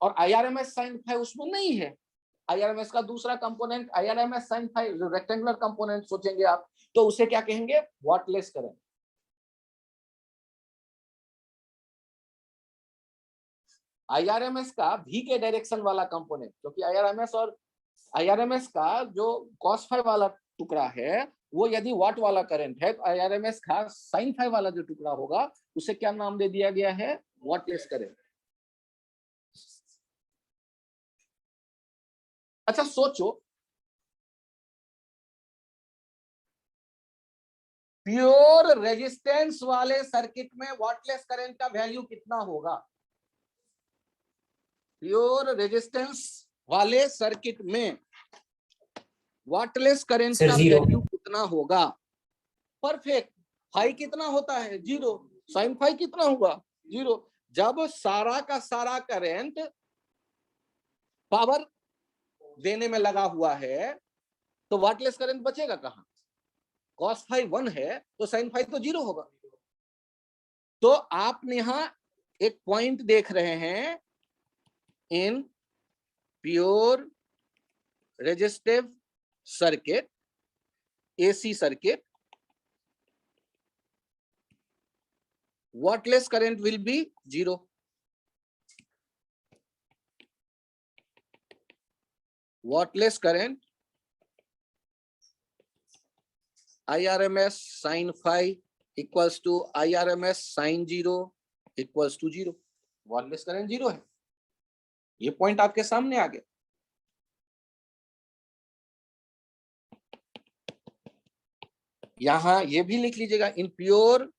और IRMS sin phi उसमें नहीं है। IRMS का दूसरा component IRMS sin phi, rectangular component सोचेंगे आप, तो उसे क्या कहेंगे? Wattless current. IRMS का V के डायरेक्शन वाला कंपोनेंट, क्योंकि IRMS का जो cos phi वाला टुकड़ा है वो यदि वाट वाला करंट है, तो IRMS का sin phi वाला जो टुकड़ा होगा उसे क्या नाम दे दिया गया है? Wattless current. अच्छा सोचो, प्योर रेजिस्टेंस वाले सर्किट में वाटलेस करंट का वैल्यू कितना होगा? प्योर रेजिस्टेंस वाले सर्किट में वाटलेस करंट का वैल्यू कितना होगा? परफेक्ट। फाई कितना होता है? 0। साइन फाई कितना होगा? 0। जब सारा का सारा करंट पावर देने में लगा हुआ है तो वाटलेस करंट बचेगा कहां? cos phi 1 है तो sin phi तो 0 होगा। तो आप यहां एक पॉइंट देख रहे हैं, in pure resistive circuit, AC circuit, wattless current will be 0। Wattless current IRMS sin phi equals to IRMS sin 0 equals to 0। Wattless current 0 है। ये पॉइंट आपके सामने आ गया। यहां ये भी लिख लीजिएगा, in pure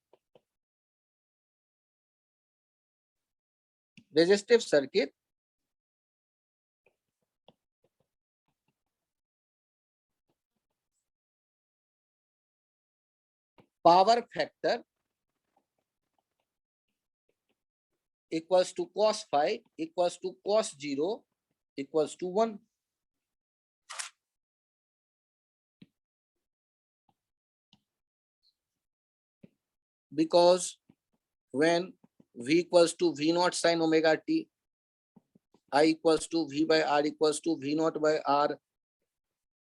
resistive circuit power factor equals to cos phi equals to cos 0 equals to 1। Because when V equals to V naught sin omega t, I equals to V by R equals to V naught by R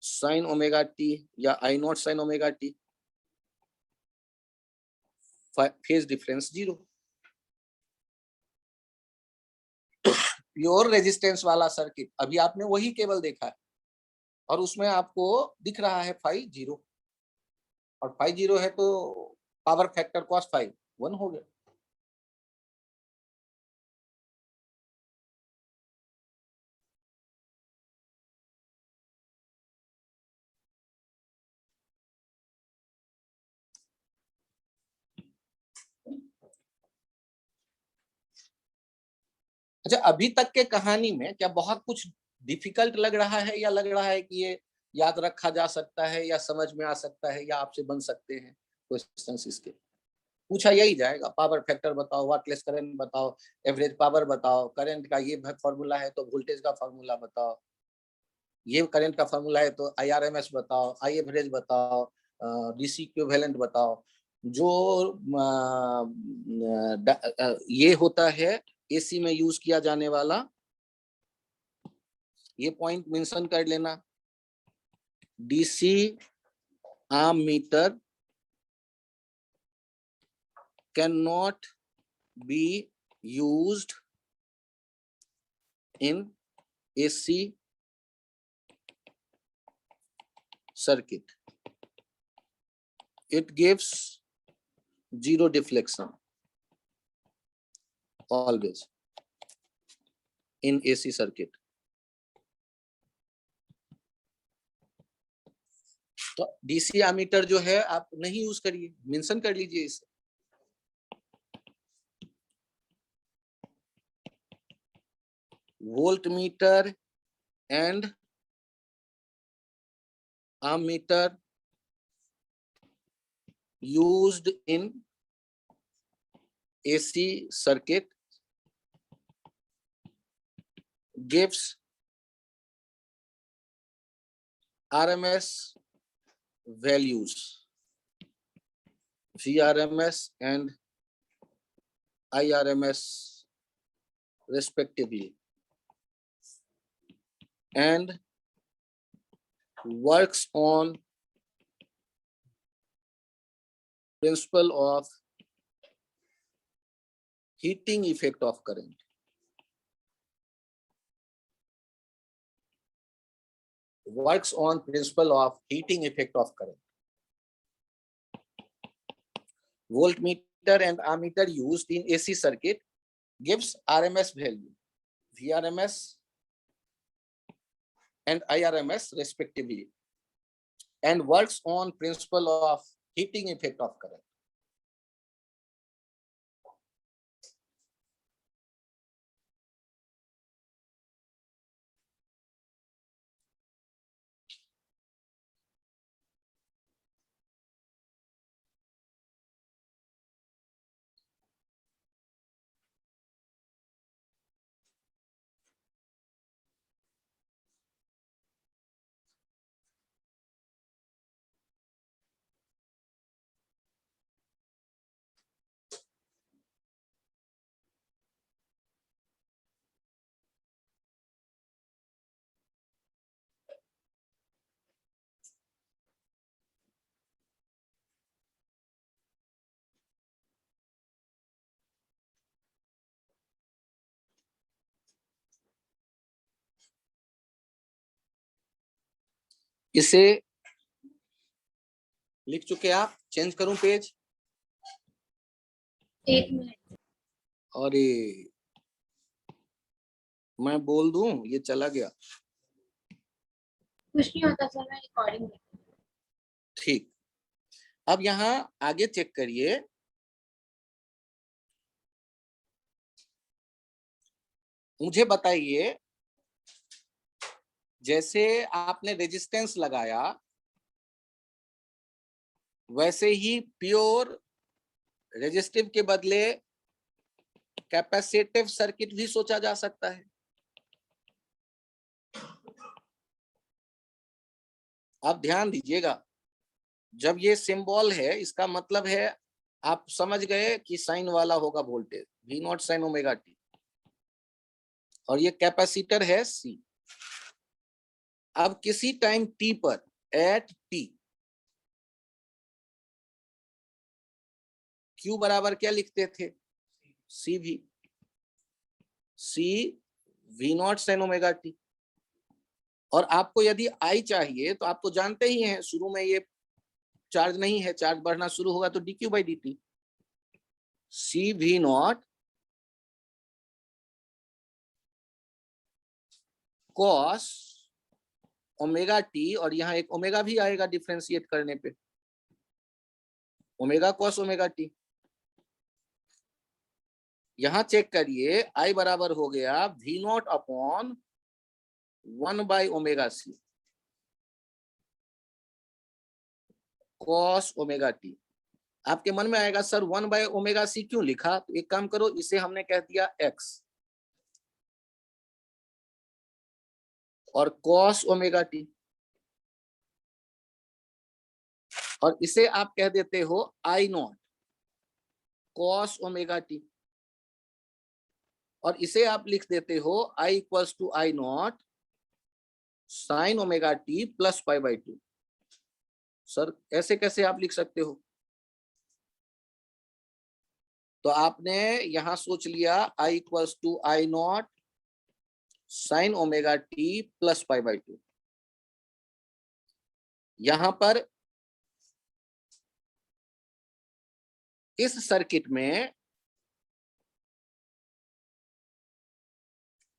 sin omega t या I naught sin omega t, phase difference 0। Pure resistance वाला सर्किट अभी आपने वही केवल देखा है और उसमें आपको दिख रहा है फाई 0, और फाई 0 है तो पावर फैक्टर cos phi 1 हो गया। अच्छा, अभी तक के कहानी में क्या बहुत कुछ डिफिकल्ट लग रहा है, या लग रहा है कि ये याद रखा जा सकता है या समझ में आ सकता है या आपसे बन सकते हैं क्वेश्चंस? इसके पूछा यही जाएगा, पावर फैक्टर बताओ, वाटलेस करंट बताओ, एवरेज पावर बताओ, करंट का ये फॉर्मूला है तो वोल्टेज का फॉर्मूला बताओ, ये करंट का फॉर्मूला है तो IRMS बताओ, आई एवरेज बताओ, DC इक्विवेलेंट बताओ। जो ये होता है एसी में यूज किया जाने वाला, ये पॉइंट मेंशन कर लेना। DC ammeter cannot be used in AC circuit. It gives zero deflection always in AC circuit. तो डीसी एमीटर जो है आप नहीं यूज करिए, मेंशन कर लीजिए इसे। Volt meter and ammeter used in AC circuit gives RMS values, VRMS and IRMS respectively, and works on principle of heating effect of current. Works on principle of heating effect of current. Voltmeter and ammeter used in AC circuit gives RMS value, VRMS and IRMS respectively, and works on principle of heating effect of current. इसे लिख चुके आप? चेंज करूं पेज? 1 मिनट। अरे मैं बोल दूं, ये चला गया। कुछ नहीं होता सर, मैं रिकॉर्डिंग। ठीक, अब यहाँ आगे चेक करिए। मुझे बताइए, जैसे आपने रेजिस्टेंस लगाया वैसे ही प्योर रेजिस्टिव के बदले कैपेसिटिव सर्किट भी सोचा जा सकता है। आप ध्यान दीजिएगा, जब ये सिंबल है इसका मतलब है आप समझ गए कि साइन वाला होगा voltage V naught sine omega T, और ये कैपेसिटर है C। अब किसी टाइम t पर एट t Q बराबर क्या लिखते थे? CV, C V naught sine omega T. और आपको यदि I चाहिए तो आप तो जानते ही हैं, शुरू में ये चार्ज नहीं है, चार्ज बढ़ना शुरू होगा तो dq by dt, C V naught cos omega T, और यहाँ एक ओमेगा भी आएगा डिफरेंशिएट करने पे, ओमेगा कॉस ओमेगा टी। यहां चेक करिए, I बराबर हो गया V naught upon 1 by omega C cos omega t. आपके मन में आएगा सर 1 बाई ओमेगा सी क्यों लिखा? तो एक काम करो, इसे हमने कह दिया x, और कॉस ओमेगा टी। और इसे आप कह देते हो I not cos omega T, और इसे आप लिख देते हो I equals to I not sine omega T plus pi by 2। Sir ऐसे कैसे आप लिख सकते हो? तो आपने यहां सोच लिया I equals to I not sine omega T plus pi by 2। यहां पर इस सर्किट में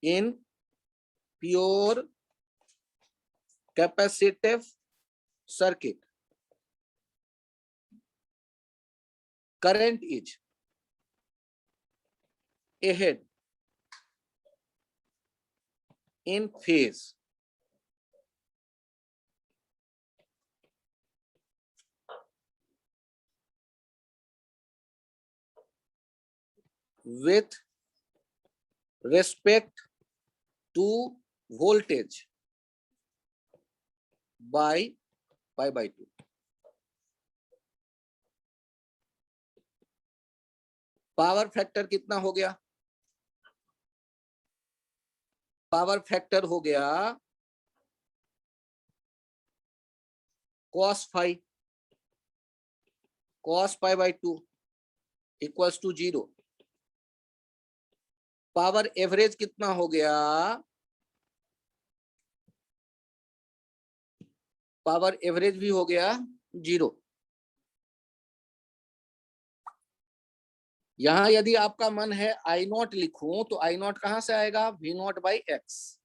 in pure capacitive circuit current is ahead in phase with respect to voltage by pi by 2। Power factor कितना हो गया? पावर फैक्टर हो गया cos phi by 2 equals to 0। Power average कितना हो गया? पावर एवरेज भी हो गया 0। यहां यदि आपका मन है आई नॉट लिखूं तो आई नॉट कहां से आएगा? वी नॉट बाई एक्स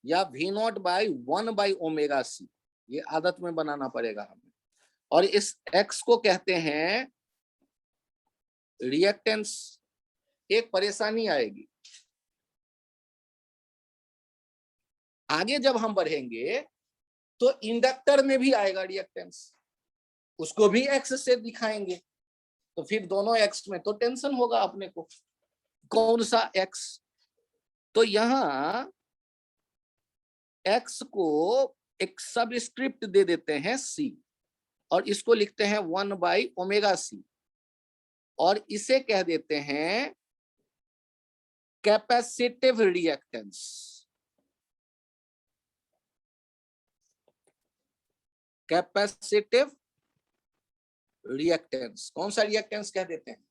या V naught by 1 by omega C. ये आदत में बनाना पड़ेगा हमें। और इस एक्स को कहते हैं रिएक्टेंस। एक परेशानी आएगी आगे जब हम बढ़ेंगे तो इंडक्टर में भी आएगा रिएक्टेंस, उसको भी एक्स से दिखाएंगे। तो फिर दोनों एक्स में तो टेंशन होगा अपने को, कौन सा एक्स? तो यहां एक्स को एक सबस्क्रिप्ट दे देते हैं सी और इसको लिखते हैं 1 बाई ओमेगा सी और इसे कह देते हैं कैपेसिटिव रिएक्टेंस। कैपेसिटिव रिएक्टेंस कौन सा रिएक्टेंस कह देते हैं?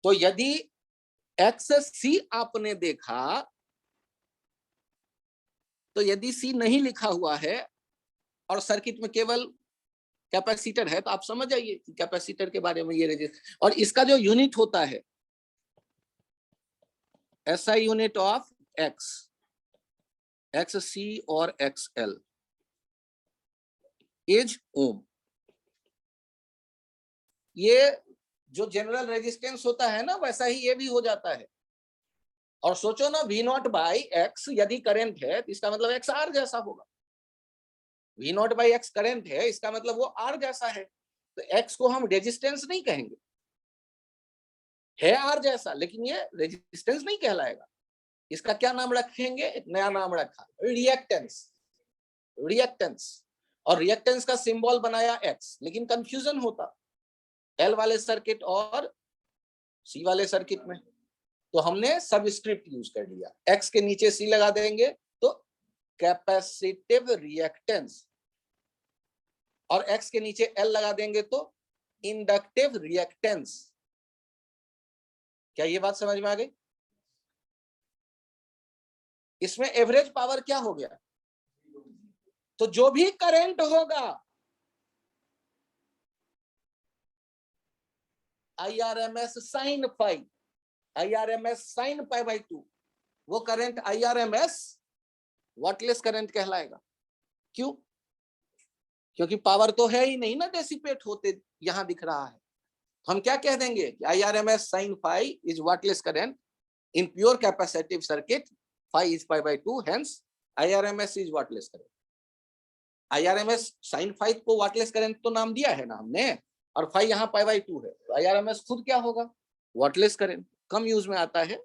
तो यदि एक्स सी आपने देखा तो यदि सी नहीं लिखा हुआ है और सर्किट में केवल कैपेसिटर है तो आप समझ जाइए कि कैपेसिटर के बारे में ये रेजिस्टेंस। और इसका जो यूनिट होता है SI unit of x, XC और XL इज ओम। ये जो जनरल रेजिस्टेंस होता है ना वैसा ही ये भी हो जाता है। और सोचो ना V नॉट बाई एक्स यदि करंट है तो इसका मतलब एक्स आर जैसा होगा। V naught by x current है इसका मतलब वो आर जैसा है। तो एक्स को हम रेजिस्टेंस नहीं कहेंगे, है आर जैसा, लेकिन ये रेजिस्टेंस नहीं कहलाएगा। इसका क्या नाम रखेंगे? एक नया नाम रखा, रिएक्टेंस। रिएक्टेंस और रिएक्टेंस का सिंबल बनाया एक्स, लेकिन कंफ्यूजन होता एल वाले सर्किट और सी वाले सर्किट में, तो हमने सबस्क्रिप्ट यूज कर लिया। एक्स के नीचे सी लगा देंगे तो कैपेसिटिव रिएक्टेंस और एक्स के नीचे एल लगा देंगे तो इंडक्टिव रिएक्टेंस। क्या ये बात समझ में आ गई? इसमें एवरेज पावर क्या हो गया? तो जो भी करंट होगा IRMS sine phi, IRMS sine pi by 2, वो करंट IRMS वॉटलेस करंट कहलाएगा। क्यों? क्योंकि पावर तो है ही नहीं ना डेसिपेट होते, यहां दिख रहा है। हम क्या कह देंगे कि IRMS sine phi is wattless current in pure capacitive circuit, phi is pi by 2, hence IRMS is wattless current. IRMS sine phi को वॉटलेस करंट तो नाम दिया है ना हमने, और फाई यहाँ पाई बाई 2 है, तो IRMS खुद क्या होगा? Wattless current. कम यूज में आता है।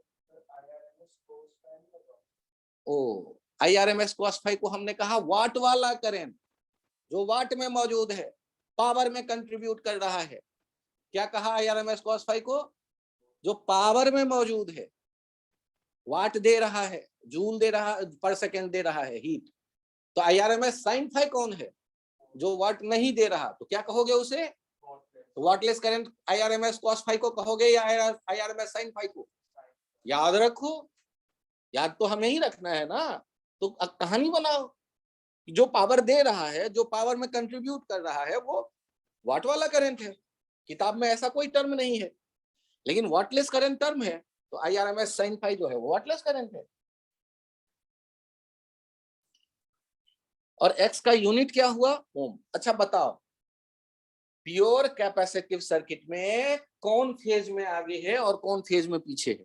ओ IRMS cos फाई को हमने कहा वाट वाला करंट, जो वाट में मौजूद है, पावर में कंट्रीब्यूट कर रहा है। क्या कहा IRMS cos phi को? जो पावर में मौजूद है, वाट दे रहा है, जूल दे रहा, पर सेकेंड दे रहा है, हीट। तो IRMS sin phi कौन है? जो वाट नहीं दे रहा। तो क्या कहोगे उसे? Wattless current IRMS cos phi को कहोगे या IRMS sin phi को? याद रखो, याद तो हमें ही रखना है ना। तो कहानी बनाओ, जो पावर दे रहा है, जो पावर में कंट्रीब्यूट कर रहा है, वो वाट वाला करंट है। किताब में ऐसा कोई टर्म नहीं है, लेकिन वाटलेस करंट टर्म है। तो IRMS sin phi जो है वो वाटलेस करंट है। और x का यूनिट क्या हुआ? ओम। अच्छा बताओ, प्योर कैपेसिटिव सर्किट में कौन फेज में आगे है और कौन फेज में पीछे है?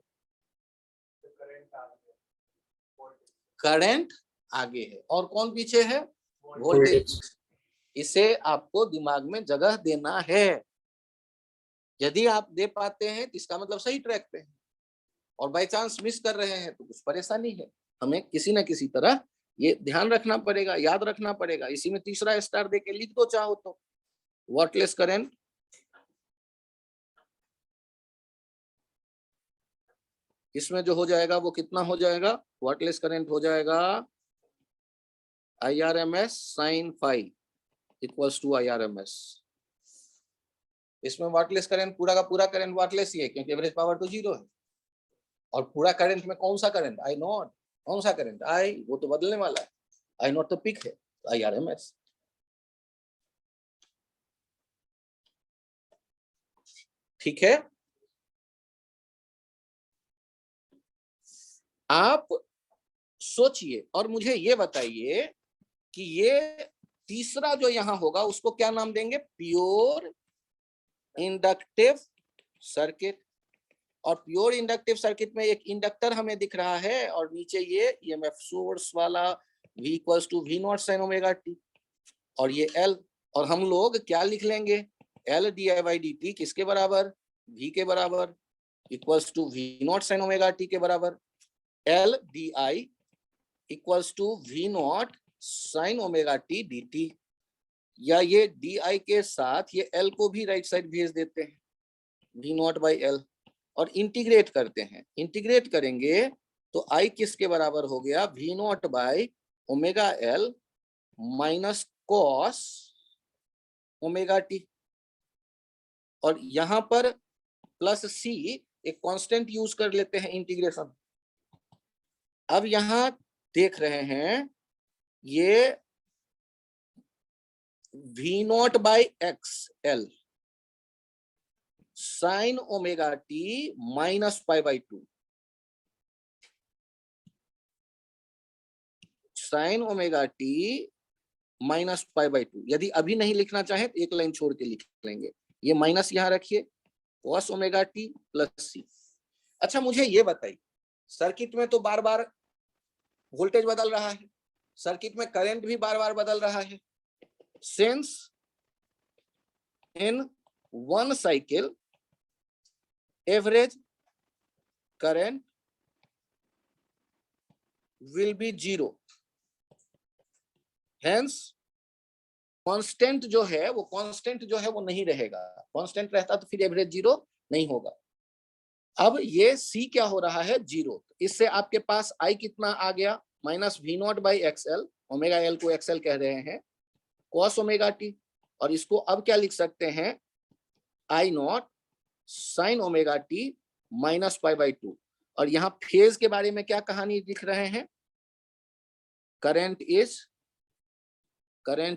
करंट आगे है और कौन पीछे है? वोल्टेज। इसे आपको दिमाग में जगह देना है। यदि आप दे पाते हैं तो इसका मतलब सही ट्रैक पे हैं, और बाय चांस मिस कर रहे हैं तो कुछ परेशानी है। हमें किसी न किसी तरह ये ध्यान रखना पड़ेगा, याद रखना पड़ेगा। इसी में तीसरा स्टार दे के लिख दो चाहो तो। वाटलेस करंट इसमें जो हो जाएगा वो कितना हो जाएगा? वाटलेस करंट हो जाएगा IRMS sin phi equals to IRMS। इसमें वाटलेस करंट पूरा का पूरा करंट वाटलेस ही है, क्योंकि एवरेज पावर तो 0 है। और पूरा करंट में कौन सा करंट? I not. कौन सा करंट? I, वो तो बदलने वाला है। I नॉट तो पिक है, IRMS। ठीक है, आप सोचिए और मुझे ये बताइए कि ये तीसरा जो यहां होगा उसको क्या नाम देंगे? Pure inductive circuit. और प्योर इंडक्टिव सर्किट में एक इंडक्टर हमें दिख रहा है और नीचे ये EMF सोर्स वाला V equals to V naught sine omega T, और ये L। और हम लोग क्या लिख लेंगे? L di/dt किसके बराबर? V के बराबर, equals to V naught sine omega t के बराबर। L di equals to V naught sine omega t dt। या ये di के साथ ये L को भी राइट साइड भेज देते हैं, V नॉट बाई L, और इंटीग्रेट करते हैं। इंटीग्रेट करेंगे तो I किसके बराबर हो गया? V naught by omega L minus cos omega T. और यहां पर प्लस C एक कांस्टेंट यूज कर लेते हैं इंटीग्रेशन। अब यहां देख रहे हैं ये V naught by x L sine omega t minus π/2, sine omega t minus π/2। यदि अभी नहीं लिखना चाहे तो एक लाइन छोड़ के लिख लेंगे। ये माइनस यहां रखिए, cos omega T plus C। अच्छा मुझे ये बताइए, सर्किट में तो बार बार वोल्टेज बदल रहा है, सर्किट में करंट भी बार बार बदल रहा है। Since in one cycle average current will be 0, hence constant जो है वो नहीं रहेगा। कांस्टेंट रहता तो फिर एवरेज 0 नहीं होगा। अब ये C क्या हो रहा है? 0। इससे आपके पास I कितना आ गया? Minus V naught by XL, omega L को XL कह रहे हैं, कॉस ओमेगा टी। और इसको अब क्या लिख सकते हैं? I naught sine omega t minus π/2। और यहाँ फेज के बारे में क्या कहानी लिख रहे हैं? Current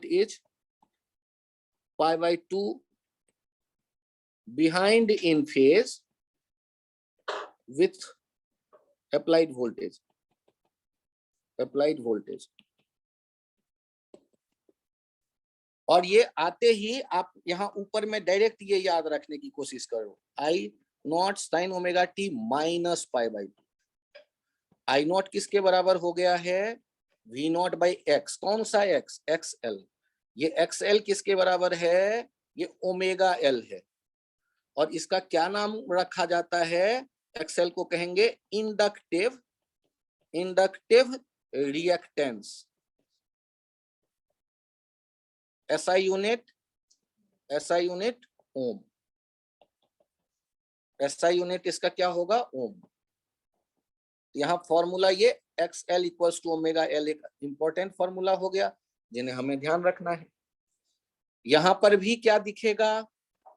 is π/2 behind in phase with applied voltage। और ये आते ही आप यहाँ ऊपर में डायरेक्ट ये याद रखने की कोशिश करो, I naught sine omega t minus π/2। I naught किसके बराबर हो गया है? V naught by x. कौन सा x? XL। ये XL किसके बराबर है? ये ओमेगा L है। और इसका क्या नाम रखा जाता है? XL को कहेंगे inductive reactance. SI unit ohm. SI unit इसका क्या होगा? ओम। यहाँ फॉर्मूला ये XL equals to omega L एक इंपॉर्टेंट फॉर्मूला हो गया जिन्हें हमें ध्यान रखना है। यहाँ पर भी क्या दिखेगा?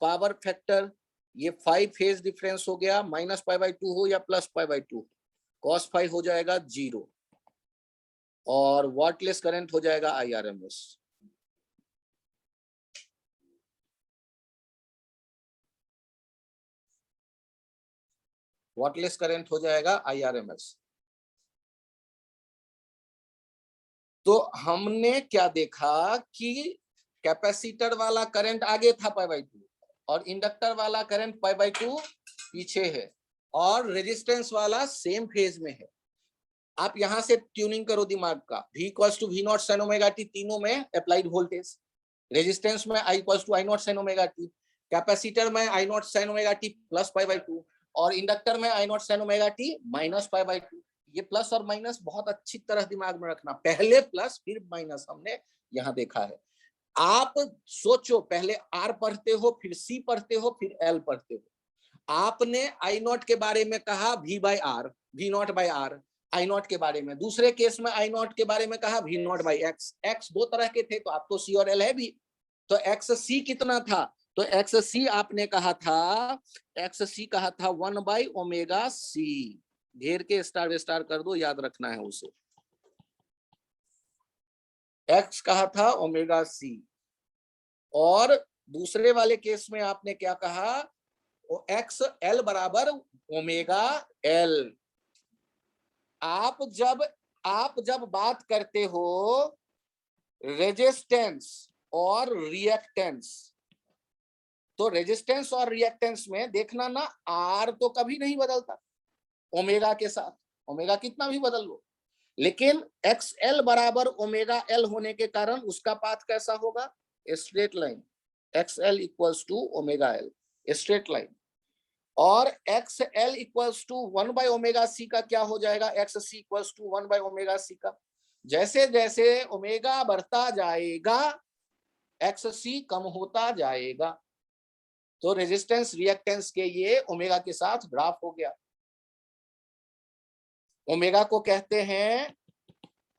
पावर फैक्टर, ये 5 फेज डिफरेंस हो गया, -π/2 हो या +π/2, cos फाई हो जाएगा 0 और वाटलेस करंट हो जाएगा IRMS। वाटलेस करंट हो जाएगा IRMS। तो हमने क्या देखा कि कैपेसिटर वाला करंट आगे था π/2 और इंडक्टर वाला करंट π/2 पीछे है और रेजिस्टेंस वाला सेम फेज में है। आप यहां से ट्यूनिंग करो दिमाग का। V equals to V0 sin omega t, तीनों में अप्लाइड वोल्टेज। रेजिस्टेंस में I equals to I0 sin omega t, capacitor में I0 sin omega t plus π/2 और इंडक्टर में I0 sin omega t minus π/2। ये प्लस और माइनस बहुत अच्छी तरह दिमाग में रखना, पहले प्लस फिर माइनस हमने यहाँ देखा है। आप सोचो, पहले R पढ़ते हो, फिर C पढ़ते हो, फिर L पढ़ते हो। आपने I0 के बारे में कहा V/R, V0/R, I0 के बारे में। दूसरे केस में I0 के बारे में कहा V0/X। X दो तरह के थे, तो आपको C और L है भी। तो XC कितना था? तो XC आपने कहा था, XC कहा था 1/ωc। घेर के स्टार स्टार कर दो, याद रखना है उसे। X कहा था ωc। और दूसरे वाले केस में आपने क्या कहा? XL बराबर ωL। आप जब बात करते हो रेजिस्टेंस और रिएक्टेंस, तो रेजिस्टेंस और रिएक्टेंस में देखना ना, R तो कभी नहीं बदलता ओमेगा के साथ, ओमेगा कितना भी बदल लो, लेकिन XL बराबर ωL होने के कारण उसका पाथ कैसा होगा? Straight line. XL equals to ωL, straight line. और XL इक्वल्स टू 1/ωc का क्या हो जाएगा? XC इक्वल्स टू 1/ωc का। जैसे जैसे ओमेगा बढ़ता जाएगा XC कम होता जाएगा। तो रेजिस्टेंस रिएक्टेंस के ये ओमेगा के साथ ग्राफ हो गया। ओमेगा को कहते हैं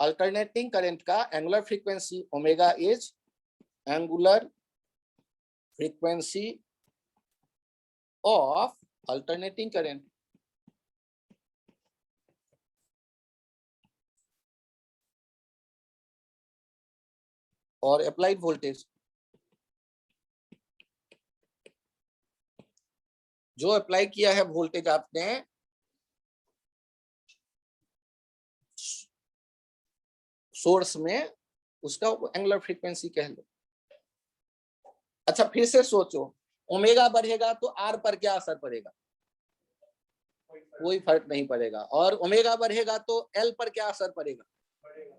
अल्टरनेटिंग करंट का angular frequency. Omega is angular frequency of alternating current. और अप्लाइड वोल्टेज, जो अप्लाई किया है वोल्टेज आपने सोर्स में, उसका एंगुलर फ्रीक्वेंसी कह लो। अच्छा, फिर से सोचो, ओमेगा बढ़ेगा तो आर पर क्या असर पड़ेगा? कोई फर्क नहीं पड़ेगा। और ओमेगा बढ़ेगा तो एल पर क्या असर पड़ेगा?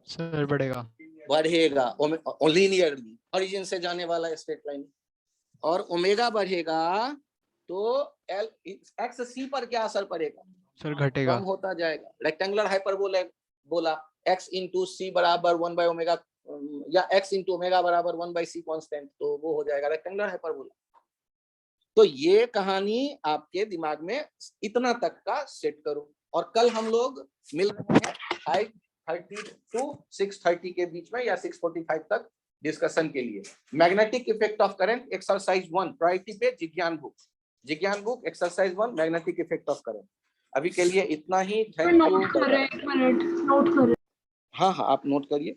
सर बढ़ेगा। बढ़ेगा लीनियरली, ओरिजिन से जाने वाला स्ट्रेट लाइन। और ओमेगा बढ़ेगा तो एल XC पर क्या असर पड़ेगा? सर घटेगा। कम होता जाएगा। रेक्टेंगुलर हाइपरबोला x इंटू सी बराबर 1/ω या x इंटू ओमेगा बराबर 1/c कांस्टेंट, तो वो हो जाएगा रेक्टेंगुलर हाइपरबोला। तो ये कहानी आपके दिमाग में इतना तक का सेट करो। और कल हम लोग मिल रहे हैं 5:30 to 6:30 के बीच में या 6:45 तक डिस्कशन के लिए। Magnetic effect of current exercise 1 priority पे जिज्ञान book exercise 1 magnetic effect of current. अभी के लिए इतना ही। Thank you. नोट कर रहे हैं, 1 मिनट नोट कर रहे हैं। हाँ, आप नोट करिए।